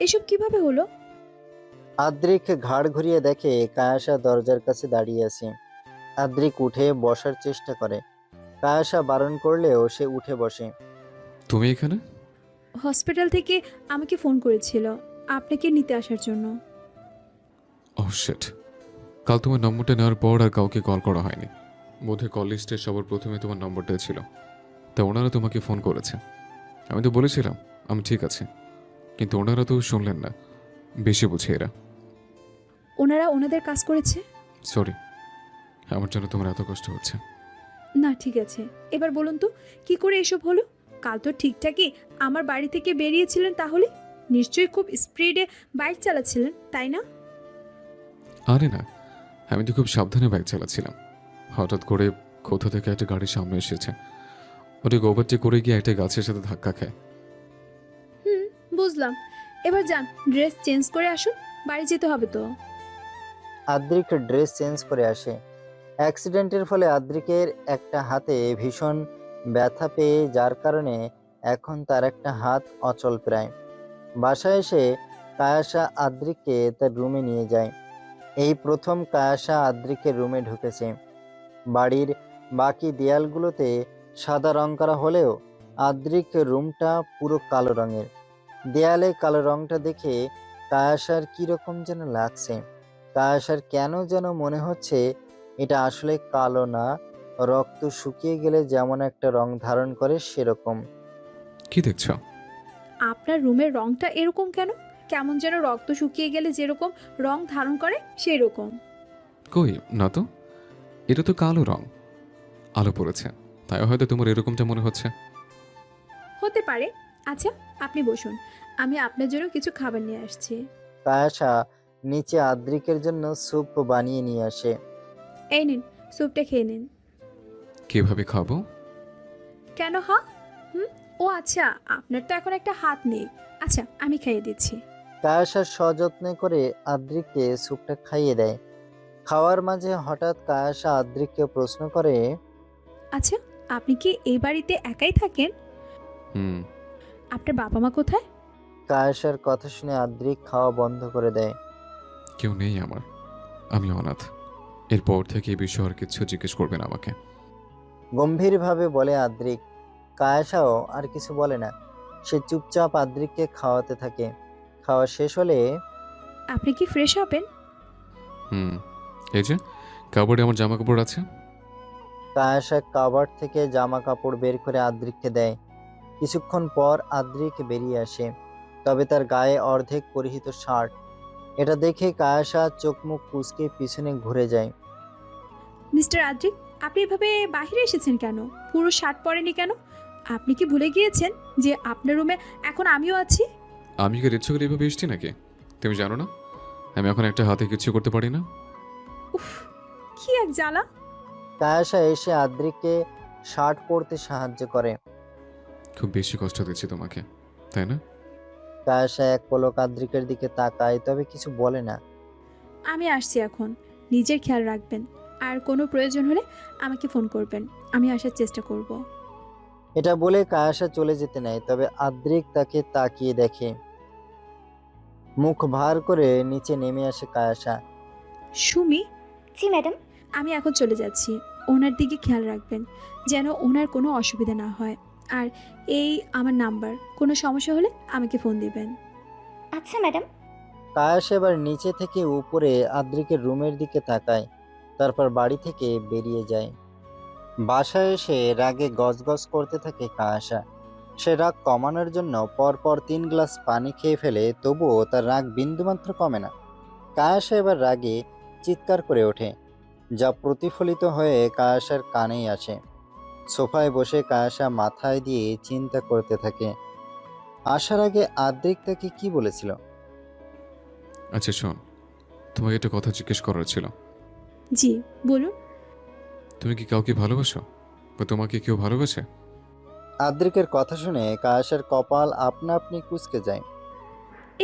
এসব কিভাবে হলো? আদ্রিক ঘাড় ঘুরিয়ে দেখে কায়াসা দরজার কাছে দাঁড়িয়ে আছে। আদ্রিক উঠে বসার চেষ্টা করে। কায়াসা বারণ করলেও সে উঠে বসে। তুমি এখানে? হসপিটাল থেকে আমাকে ফোন করেছিল আপনাকে নিতে আসার জন্য। শিট, কাল তোমার নম্বরটা নেওয়ার পর আর কাউকে কল করা হয়নি। বোধহয় কল লিস্টে সবার প্রথমে তোমার নম্বরটা ছিল, তা ওনারা তোমাকে ফোন করেছে। আমি তো বলেছিলাম আমি ঠিক আছে, কিন্তু ওনারা তো শুনলেন না। বেশি বুঝে এরা। ওনারা ওনাদের কাজ করেছে। সরি, আমার জন্য তোমার এত কষ্ট হচ্ছে। না ঠিক আছে, এবার বলুন তো কি করে এসব হলো? কাল তো ঠিকঠাকই আমার বাড়ি থেকে বেরিয়েছিলেন, তাহলে নিশ্চয়ই খুব স্পিডে বাইক চালাচ্ছিলেন, তাই না? আরে না, আমি তো খুব সাবধানে বাইক চালাচ্ছিলাম। হঠাৎ করে কোথা থেকে একটা গাড়ির সামনে এসেছে, ওটি ওভারটেক করে গিয়ে একটা গাছের সাথে ধাক্কা খায়। বুঝলাম। এবার যান, ড্রেস চেঞ্জ করে আসুন, বাড়ি যেতে হবে তো। আদ্রিক ড্রেস চেঞ্জ করে আসে। অ্যাক্সিডেন্টের ফলে আদ্রিকের একটা হাতে ভীষণ ব্যথা পেয়ে যার কারণে এখন তার একটা হাত অচল প্রায়। বাসায় এসে কায়াসা আদ্রিককে তার রুমে নিয়ে যায়। এই প্রথম কায়াসা আদ্রিকের রুমে ঢুকেছে। বাড়ির বাকি দেয়ালগুলোতে সাদা রং করা হলেও আদ্রিক রুমটা পুরো কালো রঙের। দেয়ালে কালো রংটা দেখে কায়াসার কীরকম যেন লাগছে। কায়াসার কেন যেন মনে হচ্ছে এটা আসলে কালো না, রক্ত শুকিয়ে গেলে যেমন একটা রং ধারণ করে সেরকম। কি দেখছো? আপনার রুমের রংটা এরকম কেন? কেমন যেন রক্ত শুকিয়ে গেলে যেরকম রং ধারণ করে সেই রকম। কই না তো, এটা তো কালো রং, আলো পড়েছে তাই হয়তো তোমার এরকমটা মনে হচ্ছে। হতে পারে। আচ্ছা, আপনি বসুন, আমি আপনার জন্য কিছু খাবার নিয়ে আসছি। কায়াসা নিচে আদ্রিকের জন্য স্যুপ বানিয়ে নিয়ে আসে। এই নিন, স্যুপটা খেয়ে নিন। কিভাবে খাবো? কেন হুম, ও আচ্ছা, আপনার তো এখন একটা হাত নেই। আচ্ছা, আমি খাইয়ে দিচ্ছি। কায়াসা সযত্নে করে আদ্রিককে স্যুপটা খাইয়ে দেয়। খাওয়ার মাঝে হঠাৎ কায়াসা আদ্রিককে প্রশ্ন করে, আচ্ছা, আপনি কি এই বাড়িতে একাই থাকেন? হুম। আপনার বাবা মা কোথায়? কায়াসার কথা শুনে আদ্রিক খাওয়া বন্ধ করে দেয়। কেউ নেই আমার, আমি অনাথ। এরপর থেকে এই বিষয়ে আর কিছু জিজ্ঞেস করবেন আমাকে। গম্ভীরভাবে বলে আদ্রিক। কায়াসাও আর কিছু বলে না, সে চুপচাপ আদ্রিককে খাওয়াতে থাকে। খাওয়া শেষ হলে আপনি কি ফ্রেশ হবেন? হুম, এই যে কাপড়ে আমার জামা কাপড় আছে। কায়াসা কাবার্ড থেকে জামা কাপড় বের করে আদ্রিককে দেয়। কিছুক্ষণ পর আদ্রিক বেরিয়ে আসে, তবে তার গায়ে অর্ধেক পরিহিত শার্ট। এটা দেখে কায়াসা চোখ মুখ কুঁচকে পিছনে ঘুরে যায়। মিস্টার আদ্রিক, আপনি এভাবে বাইরে এসেছেন কেন? পুরো শার্ট পরেনি কেন? আপনি কি ভুলে গিয়েছেন যে আপনার রুমে এখন আমিও আছি? আমি কি ইচ্ছে করে এভাবে এসছি নাকি? তুমি জানো না আমি এখন একটা হাতে কিছু করতে পারি না? উফ, কি এক জ্বালা। কায়াসা এসে আদ্রিককে শার্ট পরতে সাহায্য করে। খুব বেশি কষ্ট দিচ্ছি তোমাকে, তাই না? কায়াসা এক পলক আদ্রিকের দিকে তাকায়, তবে কিছু বলে না। আমি আসছি এখন। নিজের খেয়াল রাখবেন, আর কোনো প্রয়োজন হলে আমাকে ফোন করবেন, আমি আসার চেষ্টা করব। এটা বলে কায়াসা চলে যেতে নেয়, তবে আদ্রিক তাকে তাকিয়ে দেখে। মুখ ভার করে নিচে নেমে আসে কায়াসা। সুমি, জি ম্যাডাম। আমি এখন চলে যাচ্ছি। ওনার দিকে খেয়াল রাখবেন যেন ওনার কোনো অসুবিধা না হয়। আর এই আমার নাম্বার, কোনো সমস্যা হলে আমাকে ফোন দিবেন। আচ্ছা ম্যাডাম। কায়াসা এবার নিচে থেকে উপরে আদ্রিকের রুমের দিকে তাকায়, তারপর বাড়ি থেকে বেরিয়ে যায়। বাসায় এসে রাগে গজগজ করতে থাকে কায়াসা। সে রাগ কমানোর জন্য পরপর 3 গ্লাস পানি খেয়ে ফেলে, তবুও তার রাগ বিন্দুমাত্র কমে না। কায়াসা এবার রাগে চিৎকার করে ওঠে, যা প্রতিফলিত হয়ে কায়াসার কানেই আসে। সোফায় বসে কায়াসা মাথায় দিয়ে চিন্তা করতে থাকে, আসার আগে আদ্রিক তাকে কি বলেছিল। আচ্ছা শোন, তোমাকে একটা কথা জিজ্ঞেস করার ছিল। জি বলুন। তুমি কি কাউকে ভালোবাসো, বা তোমাকে কেউ ভালোবাসে? আদ্রিকের কথা শুনে কায়াসার কপাল আপনা আপনি কুঁচকে যায়।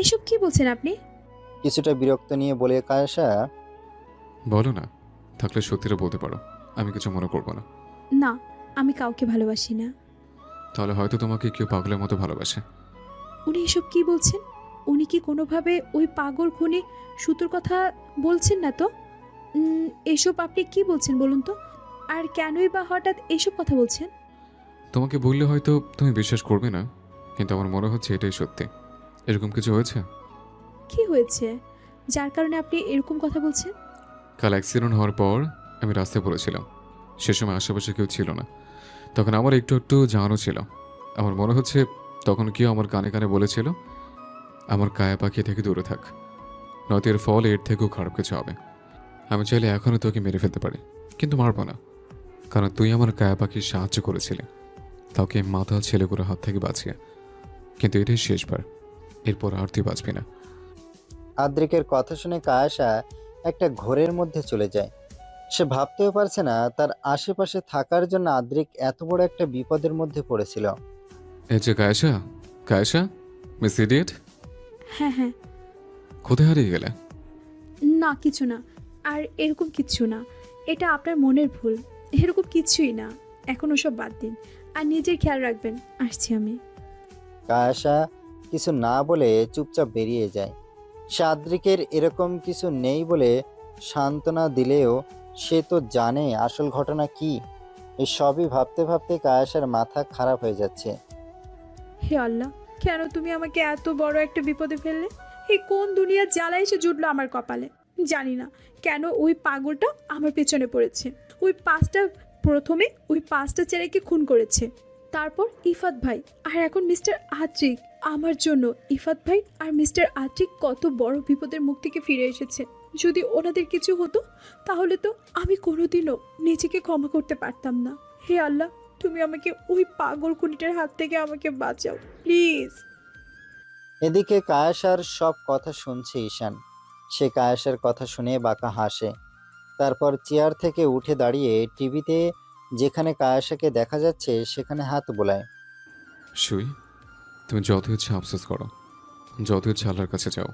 এসব কি বলছেন আপনি? কিছুটা বিরক্ত নিয়ে বলে কায়াসা, বলো না, থাকলে সত্যিটা বলতে পারো, আমি কিছু মনে করবো না। না, আমি কাউকে ভালোবাসি না। তাহলে হয়তো তোমাকে কেউ পাগলের মতো ভালোবাসে। উনি এসব কি বলছেন? উনি কি কোনোভাবে ওই পাগল খুনি সুতোর কথা বলছেন না তো? এসব আপনি কি বলছেন বলুন তো? আর কেনই বা হঠাৎ এসব কথা বলছেন? তোমাকে বললে হয়তো তুমি বিশ্বাস করবে না, কিন্তু আমার মনে হচ্ছে এটাই সত্যি। এরকম কিছু হয়েছে। কি হয়েছে যার কারণে আপনি এরকম কথা বলছেন? কাল অ্যাক্সিডেন্ট হওয়ার পর আমি রাস্তায় পড়েছিলাম। সে সময় আশেপাশে কেউ ছিল না, তখন আমার একটু একটু জানানো ছিল। আমার মনে হচ্ছে তখন কেউ আমার কানে কানে বলেছিল, আমার কায়া পাখি থেকে দূরে থাক, নয়তো এর ফল এর থেকেও খারাপ কিছু হবে। আমি চাইলে এখনও তোকে মেরে ফেলতে পারি, কিন্তু মারবো না, কারণ তুই আমার কায়া পাখির সাহায্য করেছিলি, তাকে মাতাল ছেলেগুলোর হাত থেকে বাঁচিয়ে। কিন্তু এটাই শেষবার, এরপর আর তুই বাঁচবি না। আদ্রিকের কথা শুনে কায়াসা একটা ঘোরের মধ্যে চলে যায়। সে ভাবতেও পারছে না তার আশেপাশে থাকার জন্য আদ্রিক এত বড় একটা বিপদের মধ্যে পড়েছিল। এই যে কায়েশা, কায়েশা, মিস ইডিয়েট, হ্যাঁ হ্যাঁ। কোথায় হারিয়ে গেলে? না কিছু না, আর এরকম কিচ্ছু না। এটা আপনার মনের ভুল, এরকম কিছুই না। এখন ওসব বাদ দিন, আর নিজের খেয়াল রাখবেন। আসছি আমি। কায়াসা কিছু না বলে চুপচাপ বেরিয়ে যায়। সে আদ্রিকের এরকম কিছু নেই বলে সান্ত্বনা দিলেও সে তো জানে আসল ঘটনা কি। এই সবই ভাবতে ভাবতে কায়াসার মাথা খারাপ হয়ে যাচ্ছে। হে আল্লাহ, কেন তুমি আমাকে এত বড় একটা বিপদে ফেললে? এই কোন দুনিয়ার জ্বালা এসে জুটলো আমার কপালে? জানি না কেন ওই পাগলটা আমার পেছনে পড়েছে। প্রথমে ওই 5টা ছেলেকে খুন করেছে, তারপর ইফাত ভাই, আর এখন মিস্টার আদ্রিক। আমার জন্য ইফাত ভাই আর মিস্টার আতিক কত বড় বিপদের মুখ থেকে ফিরে এসেছে। যদি ওনাদের কিছু হতো তাহলে তো আমি কোনোদিনও নিজেকে ক্ষমা করতে পারতাম না। হে আল্লাহ, তুমি আমাকে ওই পাগল খুনিটার হাত থেকে আমাকে বাঁচাও প্লিজ। এদিকে কায়াসার সব কথা শুনছে ঈশান। সে কায়াসার কথা শুনে বাঁকা হাসে। তারপর চেয়ার থেকে উঠে দাঁড়িয়ে টিভিতে যেখানে কায়াসাকে দেখা যাচ্ছে সেখানে হাত বোলায়। সুই, তুমি যত ইচ্ছা আফসোস করো, যত ইচ্ছা আল্লাহর কাছে যাও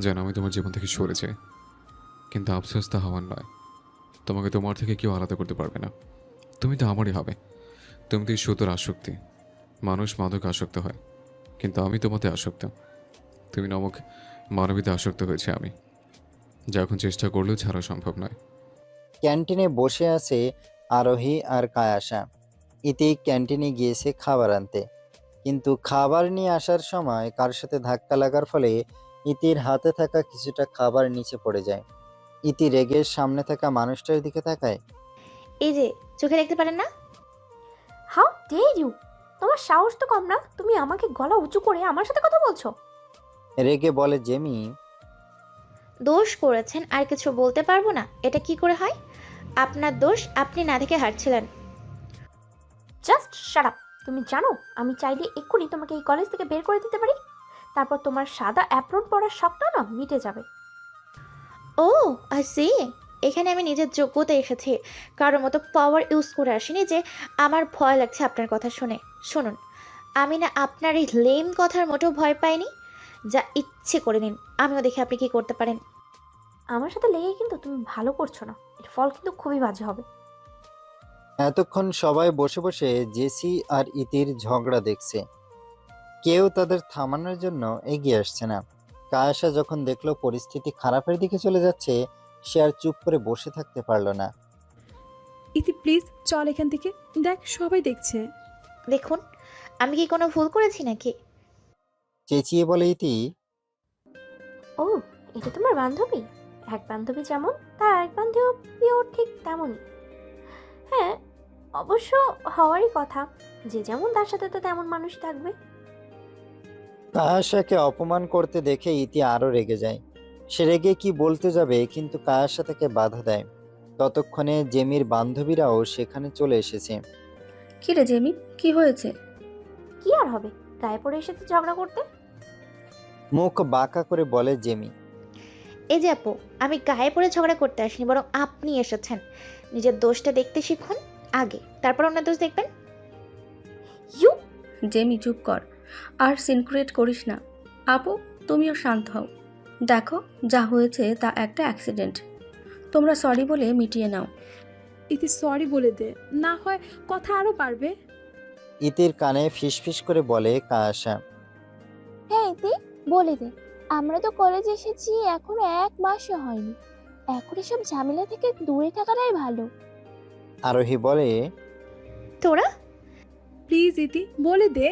যেন আমি তোমার জীবন থেকে সরে যাই, কিন্তু আফসোস তা হওয়ার নয়। তোমাকে তোমার থেকে কেউ আলাদা করতে পারবে না। তুমি তো আমারই হবে। তুমি তো সুতোর আসক্তি। মানুষ মাদক আসক্ত হয়, কিন্তু আমি তোমাতে আসক্ত। তুমি নমক মানবীতে আসক্ত হয়েছে আমি, যা এখন চেষ্টা করলেও ছাড়া সম্ভব নয়। ক্যান্টিনে বসে আছে আরোহী আর কায়াসা। ইতি ক্যান্টিনে গিয়েছে খাবার আনতে, কিন্তু খাবার নিয়ে আসার সময় কার সাথে ধাক্কা লাগার ফলে ইতির হাতে থাকা কিছুটা খাবার নিচে পড়ে যায়। ইতি রেগে সামনে থাকা মানুষটার দিকে তাকায়। এই যে চোখে দেখতে পারেন না? How dare you! তোমার সাহস তো কম না, তুমি আমাকে গলা উঁচু করে আমার সাথে কথা বলছো? রেগে বলে জেমি। দোষ করেছেন আর কিছু বলতে পারবো না, এটা কি করে হয়? আপনার দোষ, আপনি না দেখে হাঁটছিলেন। Just shut up! তুমি জানো আমি চাইলে এক্ষুনি তোমাকে এই কলেজ থেকে বের করে দিতে পারি, তারপর তোমার সাদা অ্যাপ্রন পরার শখটা না মিটে যাবে। ও আই সি, এখানে আমি নিজের যোগ্যতা এসেছি, কারোর মতো পাওয়ার ইউজ করে আসিনি যে আমার ভয় লাগছে আপনার কথা শুনে। শুনুন, আমি না আপনার এই লেম কথার মোটেও ভয় পাইনি। যা ইচ্ছে করে নিন, আমিও দেখি আপনি কি করতে পারেন। আমার সাথে লেগে কিন্তু তুমি ভালো করছো না, এর ফল কিন্তু খুবই বাজে হবে। এতক্ষণ সবাই বসে বসে জেসি আর ইতির ঝগড়া দেখছে। কেউ তাদের থামানোর জন্য এগিয়ে আসছে না। কায়াসা যখন দেখলো পরিস্থিতি খারাপের দিকে চলে যাচ্ছে, সে আর চুপ করে বসে থাকতে পারল না। ইতি প্লিজ চল এখান থেকে, দেখ সবাই দেখছে। দেখুন, আমি কি কোনো ভুল করেছি নাকি? চেঁচিয়ে বলে ইতি। ও, এটা তোমার বান্ধবী? এক বান্ধবী যেমন তার এক বান্ধবীও ঠিক তেমনই। হ্যাঁ, অবশ্য হওয়ারই কথা, যে যেমন তার সাথে তো তেমন মানুষ থাকবে। কায়াসাকে অপমান করতে দেখে ইতি আরো রেগে যায়। সে রেগে কি বলতে যাবে, কিন্তু কায়াসা তাকে বাধা দেয়। ততক্ষণে জেমির বান্ধবীরাও সেখানে চলে এসেছে। কি রে জেমি, কি হয়েছে? কি আর হবে, গায়ে পড়ে এসেছে ঝগড়া করতে। মুখ বাঁকা করে বলে জেমি। এই যে আপু, আমি গায়ে পড়ে ঝগড়া করতে আসিনি, বরং আপনি এসেছেন। নিজের দোষটা দেখতে শিখুন আগে, তারপর অন্য দোষ দেখবেন। ইউ! জেমি চুপ কর, আর সিনক্রিয়েট করিস না। আপু, তুমিও শান্ত হও। দেখো, যা হয়েছে তা একটা অ্যাক্সিডেন্ট। তোমরা সরি বলে মিটিয়ে নাও। ইতি সরি বলে দে, না হয় কথা আরো বাড়বে। ইতির কানে ফিসফিস করে বলে কায়াসা। হ্যাঁ ইতি, বলে দে। আমরা তো কলেজে এসেছি এখনো 1 মাসও হয়নি। এখন এসব ঝামেলা থেকে দূরে থাকাটাই ভালো। আরোহী বলে। তোরা প্লিজ ইতি বলে দে।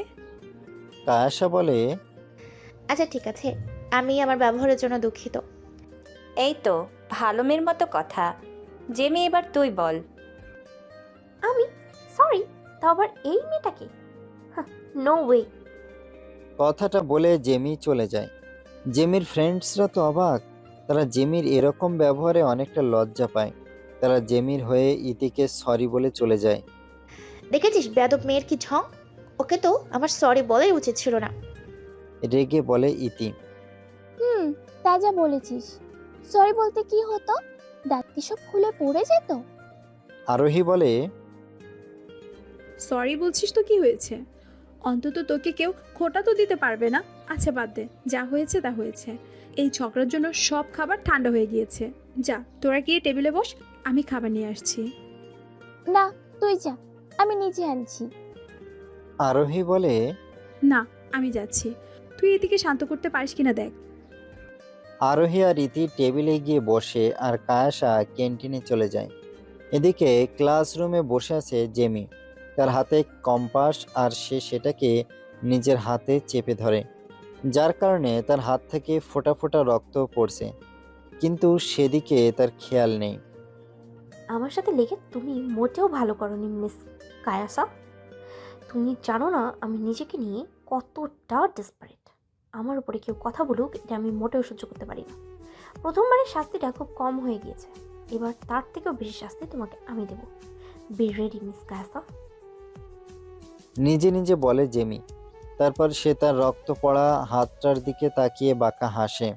কায়াসা বলে। আচ্ছা ঠিক আছে, আমি আমার ব্যবহারের জন্য দুঃখিত। এই তো ভালো মেয়ের মতো কথা। জেমি, এবার তুই বল। আমি সরি? তা আবার এই মেয়েটাকে? No way. কথাটা বলে জেমি চলে যায়। জেমির ফ্রেন্ডসরা তো অবাক। তারা জেমির এরকম ব্যবহারে অনেকটা লজ্জা পায়। তারা জেমির হয়ে ইতিকে সরি বলে চলে যায়। দেখেছিস বেয়াদব মেয়ের কি ঢং? ওকে তো আমার সরি বলাই উচিত ছিল না। রেগে বলে ইতি। তা যা বলেছিস। সরি বলতে কি হতো? দাঁত কি সব খুলে পড়ে যেত? আরোহী বলে। সরি বলছিস তো কি হয়েছে? অন্তত তোকে কেউ খোটা তো দিতে পারবে না। আচ্ছা বাদ দে, যা হয়েছে তা হয়েছে। এই ঝগড়ার জন্য সব খাবার ঠান্ডা হয়ে গিয়েছে। যা তোরা গিয়ে টেবিলে বস, আমি খাবার নিয়ে আসছি। না, তুই যা, আমি নিজে আনছি। আরোহী বলে। না, আমি যাচ্ছি, তুই এদিকে শান্ত করতে পারিস কিনা দেখ। আরোহী আর ইতি টেবিলে গিয়ে বসে আর কায়াসা ক্যান্টিনে চলে যায়। এদিকে ক্লাসরুমে বসে আছে জেমি। তার হাতে কম্পাস আর সে সেটাকে নিজের হাতে চেপে ধরে, যার কারণে তার হাত থেকে ফোঁটা ফোঁটা রক্ত পড়ছে, কিন্তু সেদিকে তার খেয়াল নেই। আমার সাথে লেগে তুমি মোটেও ভালো করনি মিস কায়াসা। তুমি জানো না আমি নিজেকে নিয়ে কতটা ডেসপারেট। আমার উপরে কেউ কথা বলুক এটা আমি মোটেও সহ্য করতে পারি না। প্রথমবারের শাস্তিটা খুব কম হয়ে গিয়েছে, এবার তার থেকেও বেশি শাস্তি তোমাকে আমি দেব। Be ready miss Kayasa. নিজে নিজে বলে জেমি। তারপর সে তার রক্ত পড়া হাতটার দিকে তাকিয়ে বাঁকা হাসে।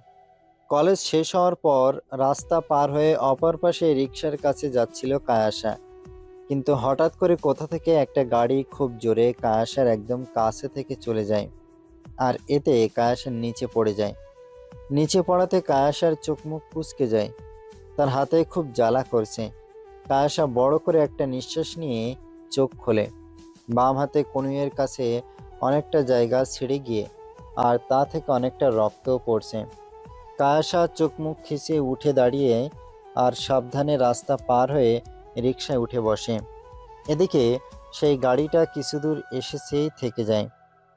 কলেজ শেষ হওয়ার পর রাস্তা পার হয়ে অপর পাশে রিকশার কাছে যাচ্ছিল কায়াসা, কিন্তু হঠাৎ করে কোথা থেকে একটা গাড়ি খুব জোরে কায়াসার একদম কাছে থেকে চলে যায়, আর এতে কায়াসার নিচে পড়ে যায়। নিচে পড়াতে কায়াসার চোখ মুখ কুঁচকে যায়, তার হাতে খুব জ্বালা করছে। কায়াসা বড় করে একটা নিঃশ্বাস নিয়ে চোখ খোলে। বাম হাতে কনুইয়ের কাছে অনেকটা জায়গা ছিঁড়ে গিয়ে আর তা থেকে অনেকটা রক্তও পড়ছে। কায়াসা চোখ মুখ খিঁচিয়ে উঠে দাঁড়িয়ে আর সাবধানে রাস্তা পার হয়ে রিকশায় উঠে বসে। এদিকে সেই গাড়িটা কিছু দূর এসেছেই থেকে যায়।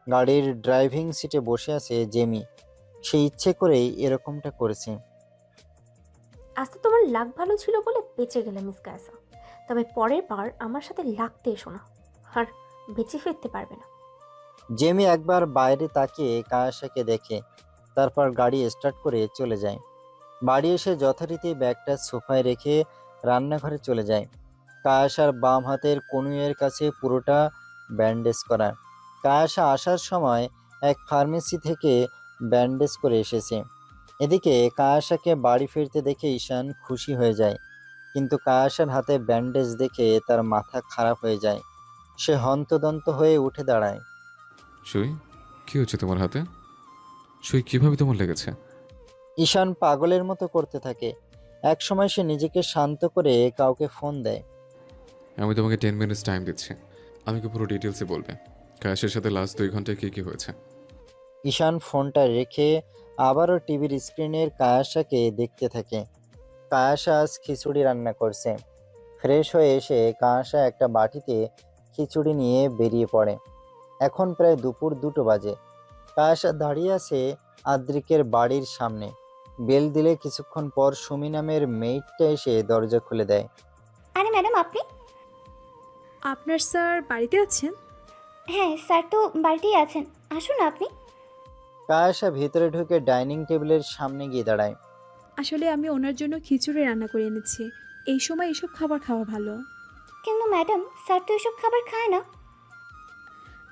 গাড়ির ড্রাইভিং সিটে বসে আছে জেমি। সে ইচ্ছে করেই এরকমটা করেছে। আজ তো তোমার লাক ভালো ছিল বলে বেঁচে গেলে মিস কায়াসা, তবে পরের বার আমার সাথে লাগতে এসো না, আর বেঁচে ফিরতে পারবে না। জেমি একবার বাইরে তাকিয়ে কায়াসাকে দেখে, তারপর গাড়ি স্টার্ট করে চলে যায়। বাড়ি এসে যথারীতি ব্যাগটা সোফায় রেখে রান্নাঘরে চলে যায়। কায়াসার বাম হাতের কনুইয়ের কাছে পুরোটা ব্যান্ডেজ করা। কায়াসা আসার সময় এক ফার্মেসি থেকে ব্যান্ডেজ করে এসেছে। এদিকে কায়াসাকে বাড়ি ফিরতে দেখে ঈশান খুশি হয়ে যায়, কিন্তু কায়াসার হাতে ব্যান্ডেজ দেখে তার মাথা খারাপ হয়ে যায়। সে হন্তদন্ত হয়ে উঠে দাঁড়ায়। সুই, কি হচ্ছে তোমার হাতে? সুই, কিভাবে তোমার লেগেছে? ঈশান পাগলের মতো করতে থাকে। এক সময় সে নিজেকে শান্ত করে কাউকে ফোন দেয়। আমি তোমাকে 10 মিনিটস টাইম দিচ্ছি, আমাকে পুরো ডিটেলসে বলবে কায়াসের সাথে লাস্ট 2 ঘন্টায় কী কী হয়েছে। ঈশান ফোনটা রেখে আবারও টিভির স্ক্রিনের কায়াসাকে দেখতে থাকে। কায়াসা আজ খিচুড়ি রান্না করছে। ফ্রেশ হয়ে এসে কায়াসা একটা বাটিতে খিচুড়ি নিয়ে বেরিয়ে পড়ে। এখন প্রায় দুপুর 2টো বাজে। কায়াসা দাঁড়িয়ে আছে আদ্রিকের বাড়ির সামনে। বেল দিলে কিছুক্ষণ পর সুমি নামের মেয়েটা এসে দরজা খুলে দেয়। আরে ম্যাডাম, আপনি? আপনার স্যার বাড়িতে আছেন? হ্যাঁ স্যার তো বাড়িতেই আছেন, আসুন আপনি। কায়াসা ভেতরে ঢুকে ডাইনিং টেবিলের সামনে গিয়ে দাঁড়ায়। আসলে আমি ওনার জন্য খিচুড়ি রান্না করে এনেছি। এই সময় এসব খাবার খাওয়া ভালো। কিন্তু ম্যাডাম, স্যার তো এসব খাবার খায় না।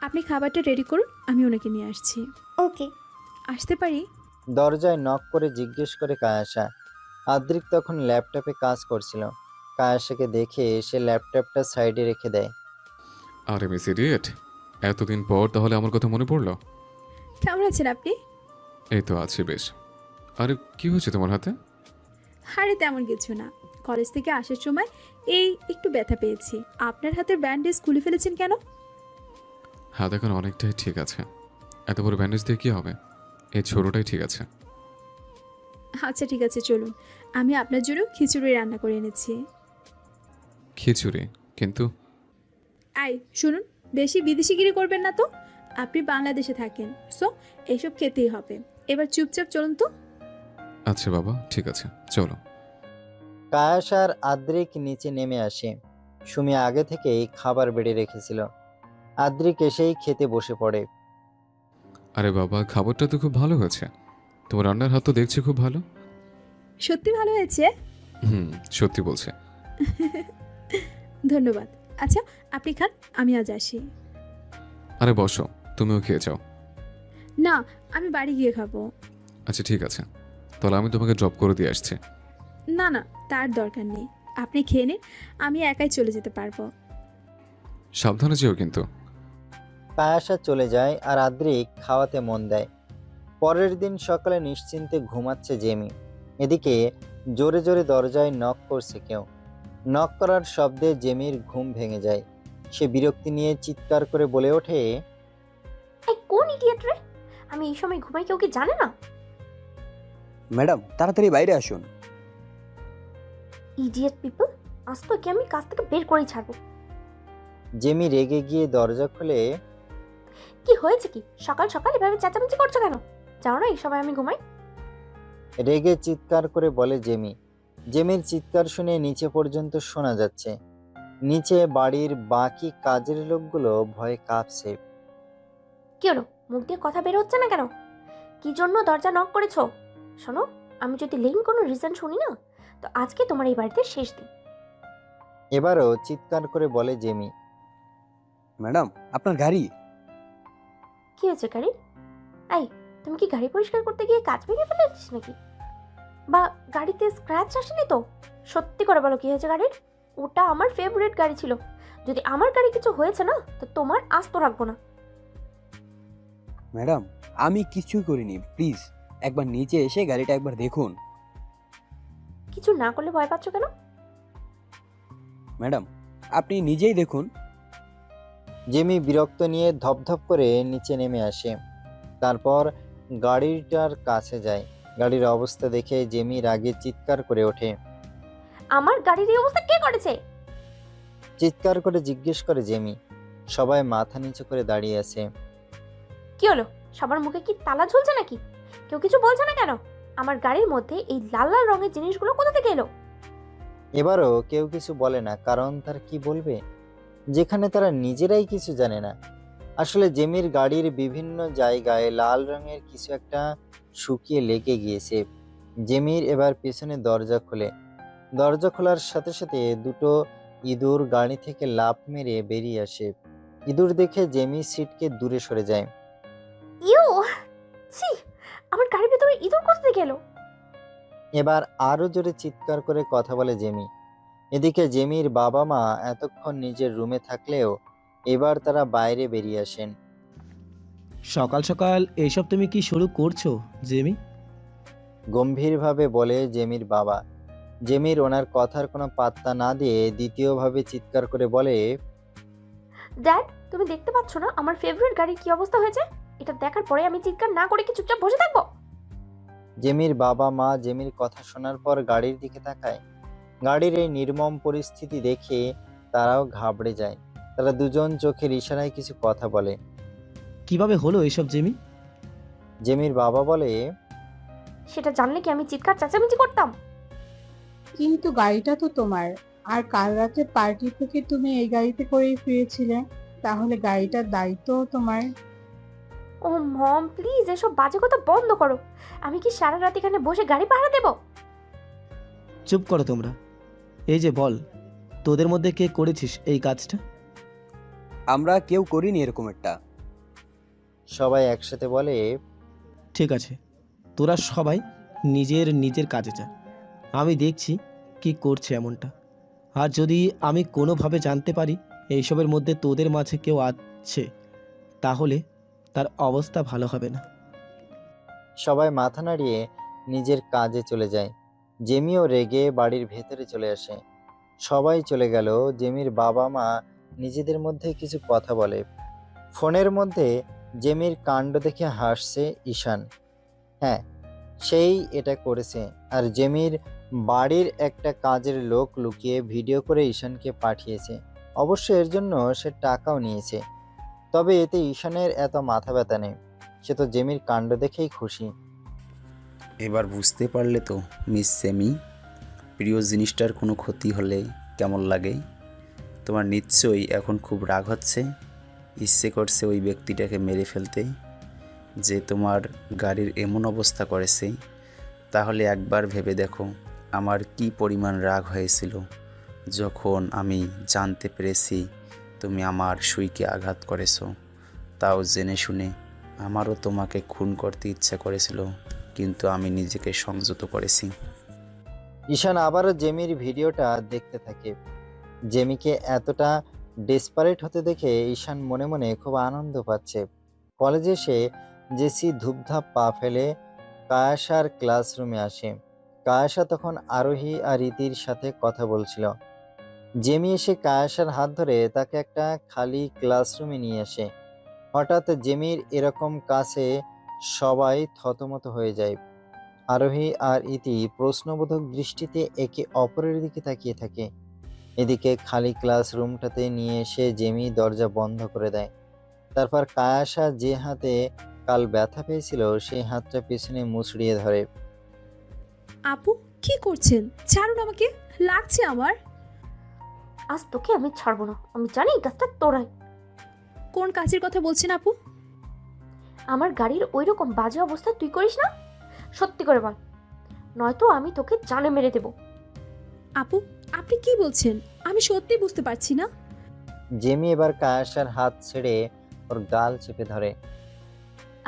আপনি খাবারটা রেডি করুন, আমি ওনাকে নিয়ে আসছি। ওকে। আসতে পারি? দরজায় নক করে জিজ্ঞেস করে কায়াসা। আদ্রিক তখন ল্যাপটপে কাজ করছিল। কায়াসাকে দেখে সে ল্যাপটপটা সাইডে রেখে দেয়। আরে মিস ইডিয়েট, এতদিন পর তাহলে আমার কথা মনে পড়লো? কেমন আছেন আপনি? এই তো আছি বেশ। আরে কি হয়েছে তোমার হাতে? আরে তেমন কিছু না, কলেজ থেকে আসার সময় এই একটু ব্যথা পেয়েছি। আপনার হাতের ব্যান্ডেজ খুলে ফেলেছেন কেন? হাত এখন অনেকটাই ঠিক আছে। এত বড় ব্যান্ডেজ দিয়ে কী হবে? এই ছোটোটাই ঠিক আছে। আচ্ছা ঠিক আছে, চলুন, আমি আপনার জন্য খিচুড়ি রান্না করে এনেছি। খিচুড়ি? কিন্তু আই শুনুন, বেশি বিদেশিগিরি করবেন না তো। আপনি বাংলাদেশে থাকেন, সো এইসব খেতেই হবে। এবার চুপচাপ চলুন তো। আচ্ছা বাবা, ঠিক আছে, চলো। কায়াসা আর আদ্রিক নিচে নেমে আসে। সুমি আগে থেকেই খাবার বেড়ে রেখেছিল। আদ্রিক এসেই খেতে বসে পড়ে। আরে বাবা, খাবারটা তো খুব ভালো হয়েছে। তোমার রান্নার হাত তো দেখছি খুব ভালো। সত্যি ভালো হয়েছে? হুম, সত্যি বলছে। ধন্যবাদ। আচ্ছা আপনি খান, আমি আজ আসি। আরে বসো, তুমিও খেয়ে যাও। না, আমি বাড়ি গিয়ে খাবো। আচ্ছা ঠিক আছে, তাহলে আমি তোমাকে ড্রপ করে দিয়ে আসছি। না না, তার দরকার নেই, আপনি খেয়ে নিন, আমি একাই চলে যেতে পারবো। সাবধানে যেও কিন্তু। কায়াসা চলে যায় আর আদ্রিক খাওয়াতে মন দেয়। পরের দিন সকালে নিশ্চিন্তে ঘুমাচ্ছে জেমি। এদিকে জোরে জোরে দরজায় নক করছে কেউ। নক করার শব্দে জেমির ঘুম ভেঙে যায়। সে বিরক্তি নিয়ে চিৎকার করে বলে ওঠে, এই কোন ইডিয়েট রে? আমি এই সময় ঘুমাই, কেউ কি জানে না? ম্যাডাম, তাড়াতাড়ি বাইরে আসুন। ইডিয়েট পিপল, আজ তো কি আমি কাজ থেকে বের করেই ছাড়বো। জেমি রেগে গিয়ে দরজা খুলে, কি হয়েছে কি? সকাল সকাল এভাবে চেঁচামেচি করছো কেন? জানো না এই সময় আমি ঘুমাই? রেগে চিৎকার করে বলে জেমি। জেমির চিৎকার শুনে নিচে পর্যন্ত শোনা যাচ্ছে। নিচে বাড়ির বাকি কাজের লোকগুলো ভয়ে কাঁপছে। কি হলো? মুখ দিয়ে কথা বের হচ্ছে না কেন? কি জন্য দরজা নক করেছো? শোনো, আমি যদি লেম কোনো রিজন শুনি না, তো আজকে তোমার এই বাড়িতে শেষ দিন। এবারও চিৎকার করে বলে জেমি। ম্যাডাম আপনার গাড়ি। কি হয়েছে গাড়ি? এই, তুমি কি গাড়ি পরিষ্কার করতে গিয়ে কাজ ভেঙে ফেলেছিস নাকি? বা গাড়িতে স্ক্র্যাচ আসেনি তো? সত্যি করে বলো, কি হয়েছে গাড়ির? ওটা আমার ফেভারিট গাড়ি ছিল। যদি আমার গাড়ি কিছু হয়েছে না, তো তোমার আস্ত রাখবো না। ম্যাডাম আমি কিছুই করিনি, প্লিজ একবার নিচে এসে গাড়িটা একবার দেখুন। কিছু না করলে ভয় পাচ্ছ কেন? ম্যাডাম আপনি নিজেই দেখুন। জেমি বিরক্ত নিয়ে ধপধপ করে নিচে নেমে আসে। তারপর গাড়িটার কাছে যায়। গাড়ির অবস্থা দেখে জেমি রাগে চিৎকার করে ওঠে। আমার গাড়ির এই অবস্থা কে করেছে? চিৎকার করে জিজ্ঞেস করে জেমি। সবাই মাথা নিচু করে দাঁড়িয়ে আছে। কি হলো? সবার মুখে কি তালা ঝুলছে নাকি? কেউ কিছু বলছে না কেন? আমার গাড়ির মধ্যে এই লাল লাল রঙের জিনিসগুলো কোথা থেকে এলো? এবারও কেউ কিছু বলে না, কারণ তার কি বলবে যেখানে তারা নিজেরাই কিছু জানে না। আসলে জেমির গাড়ির বিভিন্ন জায়গায় লাল রঙের কিছু একটা শুকিয়ে লেগে গিয়েছে। জেমির এবার পেছনে দরজা খোলে। দরজা খোলার সাথে সাথে দুটো ইঁদুর গাড়ি থেকে লাফ মেরে বেরিয়ে আসে। ইঁদুর দেখে জেমি সিটকে দূরে সরে যায়। ইউ, ছি, আমার গাড়ির ভিতরে ইঁদুর কোথা থেকে এলো? এবার আরো জোরে চিৎকার করে কথা বলে জেমি। এদিকে জেমির বাবা মা এতক্ষণ নিজের রুমে থাকলেও এবার তারা বাইরে বেরিয়ে আসেন। সকাল সকাল এইসব তুমি কি শুরু করছো জেমি? গম্ভীরভাবে বলে জেমির বাবা। জেমির ওনার কথার কোনো পাত্তা না দিয়ে দ্বিতীয়ভাবে চিৎকার করে বলে, ড্যাড, তুমি দেখতে পাচ্ছ না আমার ফেভারিট গাড়ির কি অবস্থা হয়েছে? এটা দেখার পরে আমি চিৎকার না করে কি চুপচাপ বসে থাকবো? জেমির বাবা মা জেমির কথা শোনার পর গাড়ির দিকে তাকায়। গাড়ির এই নির্মম পরিস্থিতি দেখে তারাও ঘাবড়ে যায়। তারা দুজন চোখের ইশারায় কিছু কথা বলে। কিভাবে হলো এইসব জেমি? জেমির বাবা বলে, সেটা জানলে কি আমি চিৎকার চেঁচামেচি করতাম? কিন্তু গাড়িটা তো তোমার, আর কাল রাতে পার্টি থেকে তুমি এই গাড়িতে করেই ফিরেছিলে, তাহলে গাড়িটার দায়িত্ব তোমার। ও মম, প্লিজ এসব বাজে কথা বন্ধ করো। আমি কি সারা রাত এখানে বসে গাড়ি পাহারা দেবো? চুপ করো তোমরা। এই যে বল, তোদের মধ্যে কে করেছিস এই কাজটা? আমরা কেউ করিনি এরকম একটা। সবাই একসাথে বলে, ঠিক আছে, তোরা সবাই নিজের নিজের কাজে যা। আমি দেখছি কি করছে এমনটা। আর যদি আমি কোনোভাবে জানতে পারি এইসবের মধ্যে তোদের মাঝে কেউ আছে, তাহলে তার অবস্থা ভালো হবে না। সবাই মাথা নাড়িয়ে নিজের কাজে চলে যায়। জেমিও রেগে বাড়ির ভেতরে চলে আসে। সবাই চলে গেল। জেমির বাবা মা নিজেদের মধ্যে কিছু কথা বলে। ফোনের মধ্যে জেমির কাণ্ড দেখে হাসছে ঈশান। হ্যাঁ, সেই এটা করেছে। আর জেমির বাড়ির একটা কাজের লোক লুকিয়ে ভিডিও করে ঈশানকে পাঠিয়েছে। অবশ্য এর জন্য সে টাকাও নিয়েছে। তবে এতে ঈশানের এত মাথা ব্যথা নেই। সে তো জেমির কাণ্ড দেখেই খুশি। এবার বুঝতে পারলে তো মিস সেমি, প্রিয় জিনিসটার কোনো ক্ষতি হলে কেমন লাগে? তোমার নিশ্চয়ই এখন খুব রাগ হচ্ছে, ইচ্ছে করছে ওই ব্যক্তিটাকে মেরে ফেলতে যে তোমার গাড়ির এমন অবস্থা করেছে। তাহলে একবার ভেবে দেখো আমার কি পরিমাণ রাগ হয়েছিল যখন আমি জানতে পেরেছি তুমি আমার সুইকে আঘাত করেছো। তাও জেনে শুনে আমারও তোমাকে খুন করতে ইচ্ছা করেছিল, কিন্তু আমি নিজেকে সংযত করেছি। ঈশান আবারও জেমির ভিডিওটা দেখতে থাকে। জেমিকে এতটা ডেসপারেট হতে দেখে ঈশান মনে মনে খুব আনন্দ পাচ্ছে। কলেজে এসে জেসি ধূপধাপ পা ফেলে কায়াসার ক্লাসরুমে আসে। কায়াসা তখন আরোহী আর রীতির সাথে কথা বলছিল। জেমি এসে কায়াসার হাত ধরে তাকে একটা খালি ক্লাসরুমে নিয়ে আসে। হঠাৎ জেমির এরকম কাছে সবাই থতমত হয়ে যায়। আরোহী আর ইতি প্রশ্নবোধক দৃষ্টিতে একে অপরের দিকে তাকিয়ে থাকে। এদিকে খালি ক্লাসরুমটাতে নিয়ে এসে জেমি দরজা বন্ধ করে দেয়। তারপর কায়াসা যে হাতে কাল ব্যথা পেয়েছিল সেই হাতটা পেছনে মুচড়িয়ে ধরে। আপু, কি করছেন? ছাড়ুন আমাকে, লাগছে আমার। আজ তোকে আমি ছাড়বো না। আমি জানি এই কাজটা তোরাই। কোন কাজের কথা বলছেন আপু? আমার গাড়ির ওই রকম বাজে অবস্থা তুই করিস না? সত্যি করে বল, নয়তো আমি তোকে জানে মেরে দেবো। আপু, আপনি কি বলছেন? আমি সত্যি বুঝতে পারছি না। জেমি এবার কায়াসার হাত ছেড়ে ওর গাল চেপে ধরে।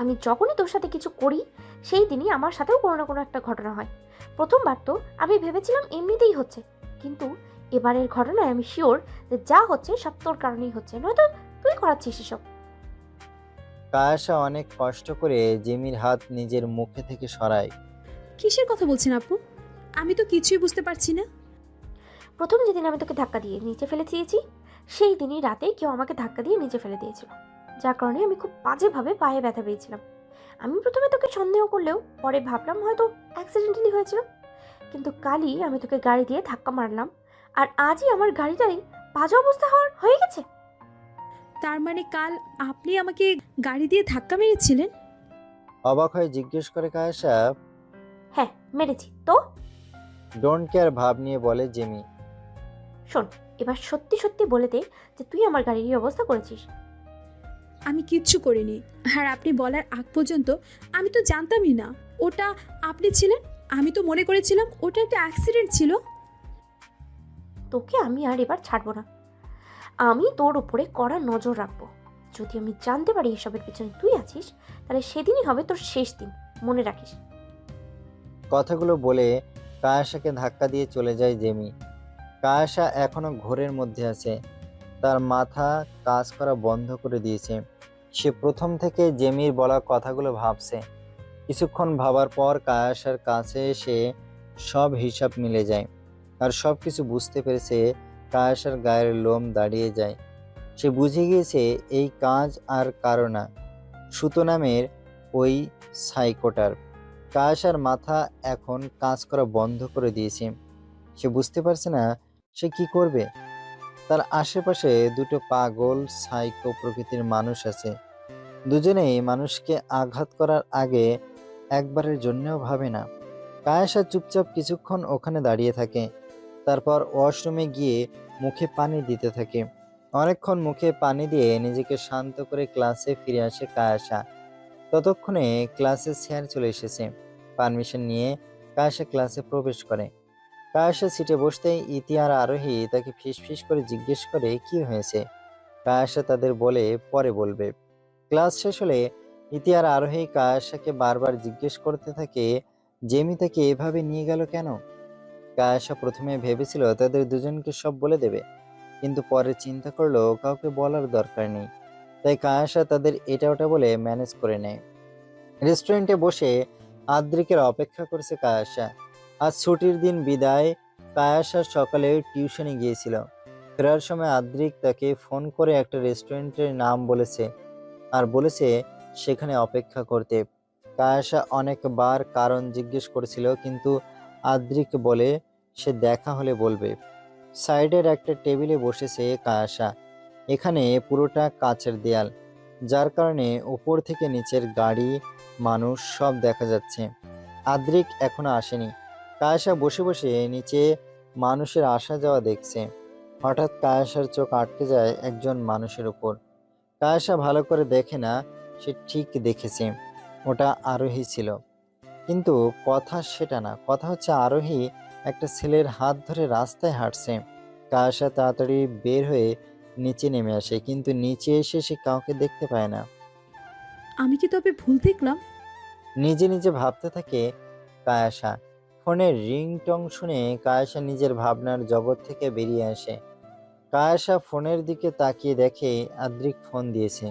আমি যখনই তোর সাথে কিছু করি সেই দিনই আমার সাথেও কোনো না কোনো একটা ঘটনা হয়। প্রথমবার তো আমি ভেবেছিলাম এমনিতেই হচ্ছে, কিন্তু এবারের ঘটনায় আমি শিওর যে যা হচ্ছে সব তোর কারণেই হচ্ছে, নয়তো তুই করাচ্ছিস এসব। কায়াসা অনেক কষ্ট করে জেমির হাত নিজের মুখে থেকে সরায়। কিসের কথা বলছেন আপু? আমি তো কিছুই বুঝতে পারছি না। প্রথম যেদিন আমি তোকে ধাক্কা দিয়ে নিচে ফেলে দিয়েছি, সেই দিনই রাতে কেউ আমাকে ধাক্কা দিয়ে নিচে ফেলে দিয়েছিল, যার কারণে আমি খুব বাজেভাবে পায়ে ব্যথা পেয়েছিলাম। আমি প্রথমে তোকে সন্দেহ করলেও পরে ভাবলাম হয়তো অ্যাক্সিডেন্টালি হয়েছিল, কিন্তু কালই আমি তোকে গাড়ি দিয়ে ধাক্কা মারলাম, আর আজই আমার গাড়িটারই বাজে অবস্থা হয়ে গেছে। তার মানে কাল আপনি আমাকে গাড়ি দিয়ে ধাক্কা মেরেছিলেন? অবাক হয়ে জিজ্ঞেস করে কায়াসা। হ্যাঁ মেরেছি তো। ডোন্ট কেয়ার ভাব নিয়ে বলে জেমি। শোন, এবার সত্যি সত্যি বলে দে যে তুই আমার গাড়ির এই অবস্থা করেছিস। আমি কিচ্ছু করিনি, আর আপনি বলার আগ পর্যন্ত আমি তো জানতামই না ওটা আপনি ছিলেন। আমি তো মনে করেছিলাম ওটা একটা অ্যাক্সিডেন্ট ছিল। তোকে আমি আর এবার ছাড়বো না, আমি তোর উপরে কড়া নজর রাখবো। যদি আমি জানতে পারি এসবের পিছনে তুই আছিস, তাহলে সেদিনই হবে তোর শেষ দিন, মনে রাখিস। কথাগুলো বলে কায়াসাকে ধাক্কা দিয়ে চলে যায় জেমি। কায়াসা এখনো ঘোরের মধ্যে আছে, তার মাথা কাজ করা বন্ধ করে দিয়েছে। সে প্রথম থেকে জেমির বলা কথাগুলো ভাবছে। কিছুক্ষণ ভাবার পর কায়াসার কাছে এসে সব হিসাব মিলে যায়, আর সব কিছু বুঝতে পেরেছে। কায়াসার গায়ের লোম দাঁড়িয়ে যায়। সে বুঝে গিয়েছে এই কাজ আর কারো না, সুতো নামের ওই সাইকোটার। কায়াসার মাথা এখন কাজ করা বন্ধ করে দিয়েছে। সে বুঝতে পারছে না সে কি করবে। তার আশেপাশে দুটো পাগল সাইকো প্রকৃতির মানুষ আছে। দুজনেই মানুষকে আঘাত করার আগে একবারের জন্যও ভাবে না। কায়াসা চুপচাপ কিছুক্ষণ ওখানে দাঁড়িয়ে থাকে, তারপর ওয়াশরুমে গিয়ে মুখে পানি দিতে থাকে। অনেকক্ষণ মুখে পানি দিয়ে নিজেকে শান্ত করে ক্লাসে ফিরে আসে কায়াসা। ততক্ষণে ক্লাসে স্যার চলে এসেছে। পারমিশন নিয়ে কায়াসা ক্লাসে প্রবেশ করে। কায়াসা সিটে বসতেই ইতি আর আরোহী তাকে ফিসফিস করে জিজ্ঞেস করে কি হয়েছে। কায়াসা তাদের বলে পরে বলবে। ক্লাস শেষ হলে ইতি আর আরোহী কায়াসাকে বারবার জিজ্ঞেস করতে থাকে জেমি তাকে এভাবে নিয়ে গেল কেন। কায়াসা প্রথমে ভেবেছিল তাদের দুজনকে সব বলে দেবে, কিন্তু পরে চিন্তা করলো কাউকে বলার দরকার নেই। তাই কায়াসা তাদের এটা ওটা বলে ম্যানেজ করে নেয়। রেস্টুরেন্টে বসে আদ্রিকের অপেক্ষা করছে কায়াসা। আজ ছুটির দিন বিদায়। কায়াসা সকালে টিউশনে গিয়েছিল। ফেরার সময় আদ্রিক তাকে ফোন করে একটা রেস্টুরেন্টের নাম বলেছে আর বলেছে সেখানে অপেক্ষা করতে। কায়াসা অনেকবার কারণ জিজ্ঞেস করেছিল, কিন্তু আদ্রিক বলে সে দেখা হলে বলবে। সাইডের একটা টেবিলে বসেছে কায়াসা। এখানে পুরোটা কাচের দেয়াল, যার কারণে উপর থেকে নিচের গাড়ি মানুষ সব দেখা যাচ্ছে। আদ্রিক এখনো আসেনি। কায়াসা বসে বসে নিচে মানুষের আসা যাওয়া দেখছে। হঠাৎ কায়াসার চোখ আটকে যায় একজন মানুষের উপর। কায়াসা ভালো করে দেখে না, সে ঠিক দেখেছে ওটা আরোহী ছিল। কিন্তু কথা সেটা না, কথা হচ্ছে আরোহী একটা ছেলের হাত ধরে রাস্তায় হাঁটছে। কায়াসা তাড়াতাড়ি বের হয়ে নিচে নেমে আসে, কিন্তু নিচে এসে সে কাউকে দেখতে পায় না। আমি কি তবে ভুল দেখলাম? নিজে নিজে ভাবতে থাকে কায়াসা। ফোনের রিংটং শুনে কায়াসা নিজের ভাবনার জগৎ থেকে বেরিয়ে আসে। কায়াসা ফোনের দিকে তাকিয়ে দেখে আদ্রিক ফোন দিয়েছে।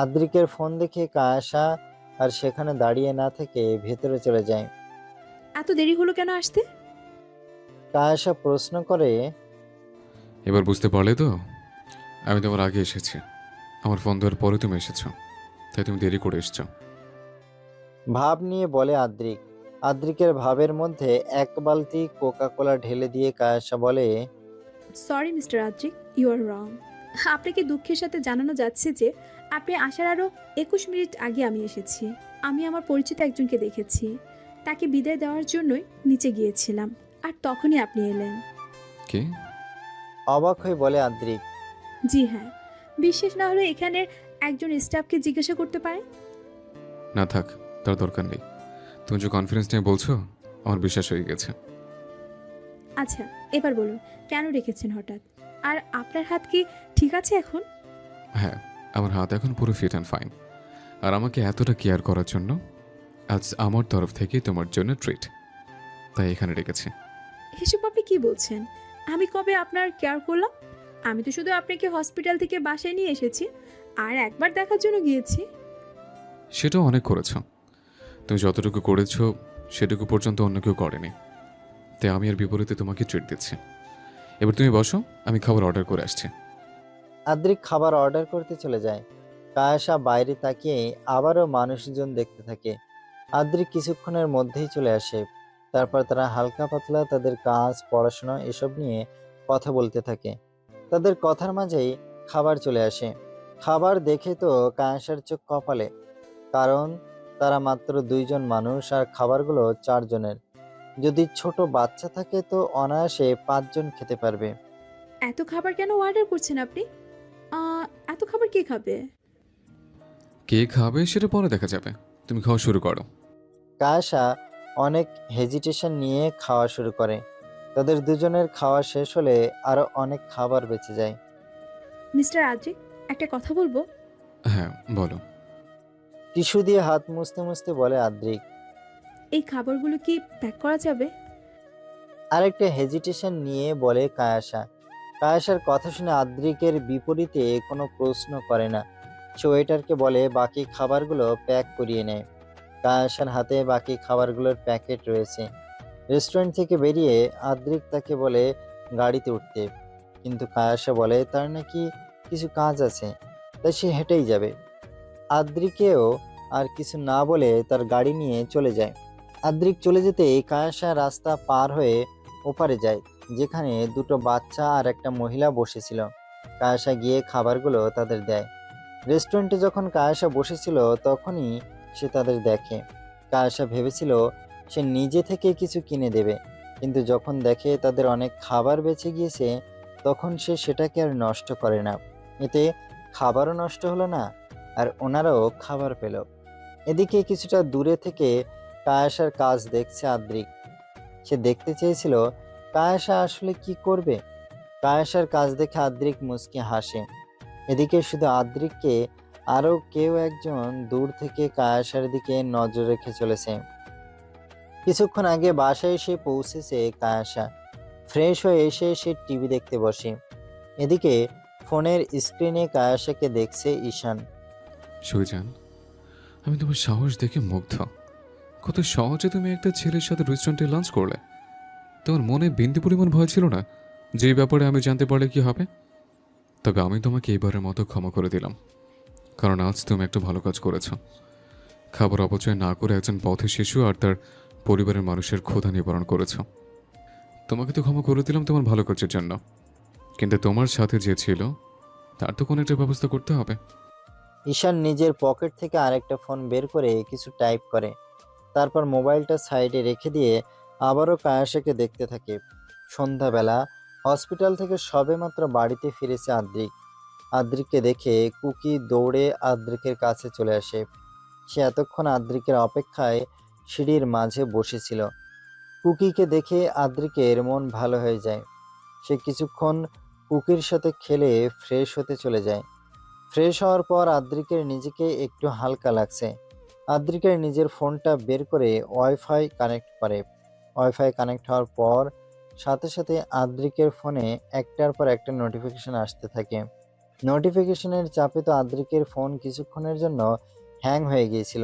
আদ্রিকের ফোন দেখে কায়াসা আর সেখানে দাঁড়িয়ে না থেকে ভেতরে চলে যায়। এত দেরি হলো কেন আসতে? কায়াসা প্রশ্ন করে। এবার বুঝতে পারলে তো? আমি তোমার আগে এসেছি। আমার ফোন দেওয়ার পরে তুমি এসেছো, তাই তুমি দেরি করে এসছো। ভাব নিয়ে বলে আদ্রিক। আদ্রিকের ভাবের মধ্যে এক বালতি কোকা কোলা ঢেলে দিয়ে কায়াসা বলে, sorry mister Adrik, you are wrong. আপনাকে দুঃখের সাথে জানানো যাচ্ছে যে আপনি আসার আরও 21 মিনিট আগে আমি এসেছি। আমি আমার পরিচিত একজনকে দেখেছি, তাকে বিদায় দেওয়ার জন্যই নিচে গিয়েছিলাম, আর তখনই আপনি এলেন। কি? অবাক হয়ে বলে আদ্রিক। জি হ্যাঁ, বিশ্বাস না হলে এখানের একজন স্টাফকে জিজ্ঞাসা করতে পারেন। না থাক, তার দরকার নেই। তুমি যে কনফিডেন্স নিয়ে বলছো আমার বিশ্বাস হয়ে গেছে। আচ্ছা, এবার বলুন কেন রেখেছেন হঠাৎ? আর আপনার হাত কি ঠিক আছে এখন? হ্যাঁ, আমার হাত এখন পুরো ফিট অ্যান্ড ফাইন। আর আমাকে এতটা কেয়ার করার জন্য আজ আমার তরফ থেকে তোমার জন্য ট্রিট, তাই এখানে রেখেছি। এসব আপনি কি বলছেন? আমি কবে আপনার কেয়ার করলাম? আমি তো শুধু আপনাকে হসপিটাল থেকে বাসায় নিয়ে এসেছি আর একবার দেখার জন্য গিয়েছি। সেটাও অনেক করেছো। তুমি যতটুকু করেছো সেটুকু পর্যন্ত অন্য কেউ করেনি, তাই আমি আর বিপরীতে তোমাকে ট্রিট দিচ্ছি। এবার তুমি বসো, আমি খাবার অর্ডার করে আসছি। আদ্রিক খাবার অর্ডার করতে চলে যায়। কায়াসা বাইরে তাকিয়ে আবারও মানুষজন দেখতে থাকে। আদ্রিক কিছুক্ষণের মধ্যেই চলে আসে। তারপর তারা হালকা পাতলা তাদের কাজ, পড়াশোনা এসব নিয়ে কথা বলতে থাকে। তাদের কথার মাঝেই খাবার চলে আসে। খাবার দেখে তো কায়াসার চোখ কপালে, কারণ তারা মাত্র 2জন মানুষ আর খাবারগুলো 4 জনের। যদি ছোট বাচ্চা থাকে তো অনায়াসে 5 জন খেতে পারবে। এত খাবার কেন অর্ডার করছেন আপনি? এত খাবার কে খাবে? কে খাবে সেটা পরে দেখা যাবে, তুমি খাওয়া শুরু করো। কায়াসা অনেক হেজিটেশন নিয়ে খাওয়া শুরু করে। তাদের দুজনের খাওয়া শেষ হলে আরো অনেক খাবার বেঁচে যায়। মিস্টার আদ্রিক, একটা কথা বলবো? হ্যাঁ বলো। টিস্যু দিয়ে হাত মুছতে মুছতে বলে আদ্রিক। এই খাবারগুলো কি প্যাক করা যাবে? আরেকটা হেজিটেশন নিয়ে বলে কায়াসা। কায়াসার কথা শুনে আদ্রিকের বিপরীতে কোনো প্রশ্ন করে না। সে ওয়েটারকে বলে বাকি খাবারগুলো প্যাক করিয়ে নেয়। কায়াসার হাতে বাকি খাবারগুলোর প্যাকেট রয়েছে। রেস্টুরেন্ট থেকে বেরিয়ে আদ্রিক তাকে বলে গাড়িতে উঠতে, কিন্তু কায়াসা বলে তার নাকি কিছু কাজ আছে, তাই সে হেঁটেই যাবে। আদ্রিকেও আর কিছু না বলে তার গাড়ি নিয়ে চলে যায়। আদ্রিক চলে যেতে কায়াসা রাস্তা পার হয়ে ওপারে যায়, যেখানে 2টো বাচ্চা আর একটা মহিলা বসেছিল। কায়াসা গিয়ে খাবারগুলো তাদের দেয়। রেস্টুরেন্টে যখন কায়াসা বসেছিল তখনই সে তাদের দেখে। কায়াসা ভেবেছিল সে নিজে থেকে কিছু কিনে দেবে, কিন্তু যখন দেখে তাদের অনেক খাবার বেঁচে গিয়েছে তখন সে সেটাকে আর নষ্ট করে না। এতে খাবারও নষ্ট হলো না, আর ওনারাও খাবার পেল। এদিকে কিছুটা দূরে থেকে কায়াসার কাজ দেখছে আদ্রিক। সে দেখতে চেয়েছিল কায়াসা আসলে কি করবে। কায়াসার কাজ দেখে আদ্রিক মুচকি হাসে। এদিকে শুধু আদ্রিককে আরও কেউ একজন দূর থেকে কায়াসার দিকে নজর রেখে চলেছে। কিছুক্ষণ আগে বাসায় এসে পৌঁছেছে কায়াসা। ফ্রেশ হয়ে এসে সে টিভি দেখতে বসে। এদিকে ফোনের স্ক্রিনে কায়াসাকে দেখছে ঈশান। সুইজান, আমি তোমার সাহস দেখে মুগ্ধ। কত সহজে তুমি একটা ছেলের সাথে রেস্টুরেন্টে লাঞ্চ করলে। তোমার মনে বিন্দু পরিমাণ ভয় ছিল না যে এই ব্যাপারে আমি জানতে পারলে কি হবে? তবে আমি তোমাকে এবারের মতো ক্ষমা করে দিলাম, কারণ আজ তুমি একটা ভালো কাজ করেছো। খাবার অপচয় না করে একজন পথে শিশু আর তার পরিবারের মানুষের ক্ষুধা নিবারণ করেছো। তোমাকে তো ক্ষমা করে দিলাম তোমার ভালো কাজের জন্য, কিন্তু তোমার সাথে যে ছিল তার তো কোনো একটা ব্যবস্থা করতে হবে। ঈশান নিজের পকেট থেকে আরেকটা ফোন বের করে কিছু টাইপ করে, তারপর মোবাইলটা সাইডে রেখে দিয়ে আবারও কায়াসাকে দেখতে থাকে। সন্ধ্যাবেলা হসপিটাল থেকে সবেমাত্র বাড়িতে ফিরেছে আদ্রিক। আদ্রিককে দেখে কুকি দৌড়ে আদ্রিকের কাছে চলে আসে। সে এতক্ষণ আদ্রিকের অপেক্ষায় সিঁড়ির মাঝে বসেছিল। কুকিকে দেখে আদ্রিকের মন ভালো হয়ে যায়। সে কিছুক্ষণ কুকির সাথে খেলে ফ্রেশ হতে চলে যায়। ফ্রেশ হওয়ার পর আদ্রিকের নিজেকে একটু হালকা লাগছে। আদ্রিকের নিজের ফোনটা বের করে ওয়াইফাই কানেক্ট করে। ওয়াইফাই কানেক্ট হওয়ার পর সাথে সাথে আদ্রিকের ফোনে একটার পর একটা নোটিফিকেশন আসতে থাকে। নোটিফিকেশনের চাপে তো আদ্রিকের ফোন কিছুক্ষণের জন্য হ্যাং হয়ে গিয়েছিল।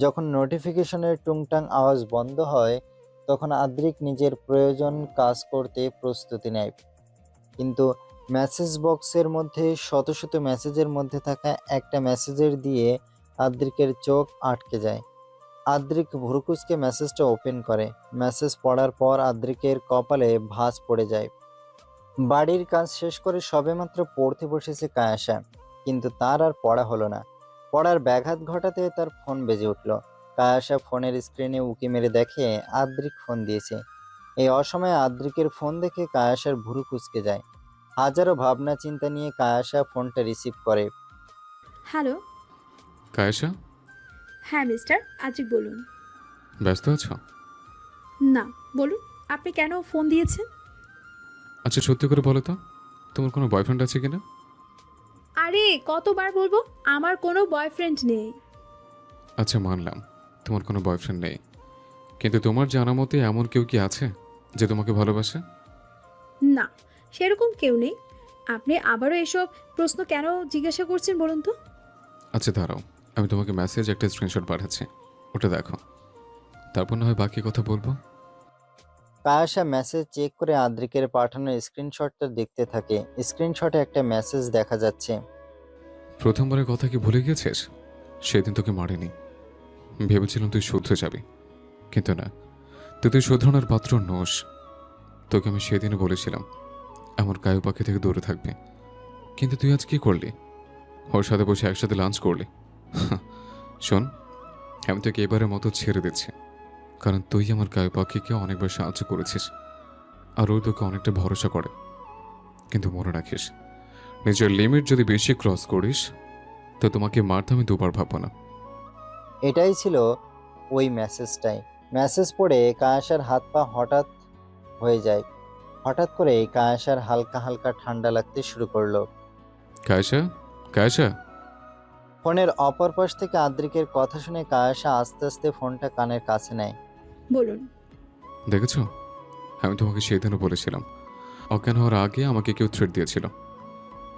যখন নোটিফিকেশনের টুংটাং আওয়াজ বন্ধ হয় তখন আদ্রিক নিজের প্রয়োজন কাজ করতে প্রস্তুতি নেয়, কিন্তু মেসেজ বক্সের মধ্যে শত শত মেসেজের মধ্যে থাকা একটা মেসেজের দিয়ে আদ্রিকের চোখ আটকে যায়। আদ্রিক ভুরুকুচকে মেসেজটা ওপেন করে। মেসেজ পড়ার পর আদ্রিকের কপালে ভাঁজ পড়ে যায়। বাড়ির কাজ শেষ করে সবেমাত্র পড়তে বসেছে কায়াসা, কিন্তু তার আর পড়া হলো না। পড়ার ব্যাঘাত ঘটাতে তার ফোন বেজে উঠল। কায়াসা ফোনের স্ক্রিনে উকি মেরে দেখে আদ্রিক ফোন দিয়েছে। এই অসময়ে আদ্রিকের ফোন দেখে কায়াসার ভুরু কুচকে যায়। হাজারো ভাবনা চিন্তা নিয়ে কায়াসা ফোনটা রিসিভ করে। হ্যালো। কায়েশা, হ্যাঁ মিস্টার আদ্রিক বলুন। ব্যস্ত আছো? না, বলুন আপনি কেন ফোন দিয়েছেন? আচ্ছা সত্যি করে বলো তো, তোমার কোনো বয়ফ্রেন্ড আছে কিনা? আরে কতবার বলবো, আমার কোনো বয়ফ্রেন্ড নেই। আচ্ছা মানলাম তোমার কোনো বয়ফ্রেন্ড নেই, কিন্তু তোমার জানা মতে এমন কেউ কি আছে যে তোমাকে ভালোবাসে? না, সেরকম কেউ নেই। আপনি আবারও এসব প্রশ্ন কেন জিজ্ঞাসা করছেন বলুন তো? আচ্ছা দাঁড়াও, আমি তোমাকে মেসেজ একটা স্ক্রিনশট পাঠাচ্ছি, ওটা দেখো, তারপর না হয় বাকি কথা বলবো। কায়াশা মেসেজ চেক করে আদ্রিকের পাঠানো স্ক্রিনশটটা দেখতে থাকে। স্ক্রিনশটে একটা মেসেজ দেখা যাচ্ছে। প্রথমবারের কথা কি ভুলে গেছিস? সেদিন তোকে মারিনি, ভেবেছিলাম তুই শুধরে যাবি, কিন্তু না, তুই শুধরানোর পাত্র নোস। তোকে আমি সেদিনও বলেছিলাম আমার কায়ু পাখি থেকে দূরে থাকবে, কিন্তু তুই আজ কি করলি? ওর সাথে বসে একসাথে লাঞ্চ করলি। শোন, আমি তোকে এবারের মতো ছেড়ে দিচ্ছি, কারণ তুই আমার কায়ু পাখিকে অনেকবার সাহায্য করেছিস আর ও তোকে অনেকটা ভরসা করে। কিন্তু মনে রাখিস, নিজের লিমিট যদি বেশি ক্রস করিস তো তোমাকে মারতে আমি দুবার ভাববো না। এটাই ছিল ওই মেসেজটাই। মেসেজ পড়ে কায়াশার হাত পা হঠাৎ হয়ে যায়। হঠাৎ করে কায়াশার হালকা হালকা ঠান্ডা লাগতে শুরু করলো। কায়সা, কায়সা। ফোনের অপর পাশ থেকে আদ্রিকের কথা শুনে কায়াশা আস্তে আস্তে ফোনটা কানের কাছে নেয়। বলুন। দেখেছো, আমি তোমাকে সেদিনও বলেছিলাম অজ্ঞান হওয়ার আগে আমাকে কেউ থ্রেট দিয়েছিল,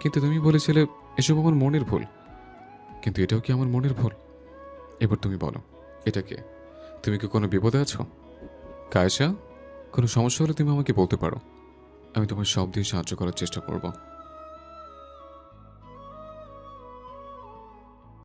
কিন্তু তুমি বলেছিলে এসব আমার মনের ভুল। কিন্তু এটাও কি আমার মনের ভুল? এবার তুমি বলো, এটা কে? তুমি কি কোনো বিপদে আছো? কায়সা, কোনো সমস্যা হলে তুমি আমাকে বলতে পারো, আমি তোমার সব দিয়ে সাহায্য করার চেষ্টা করব।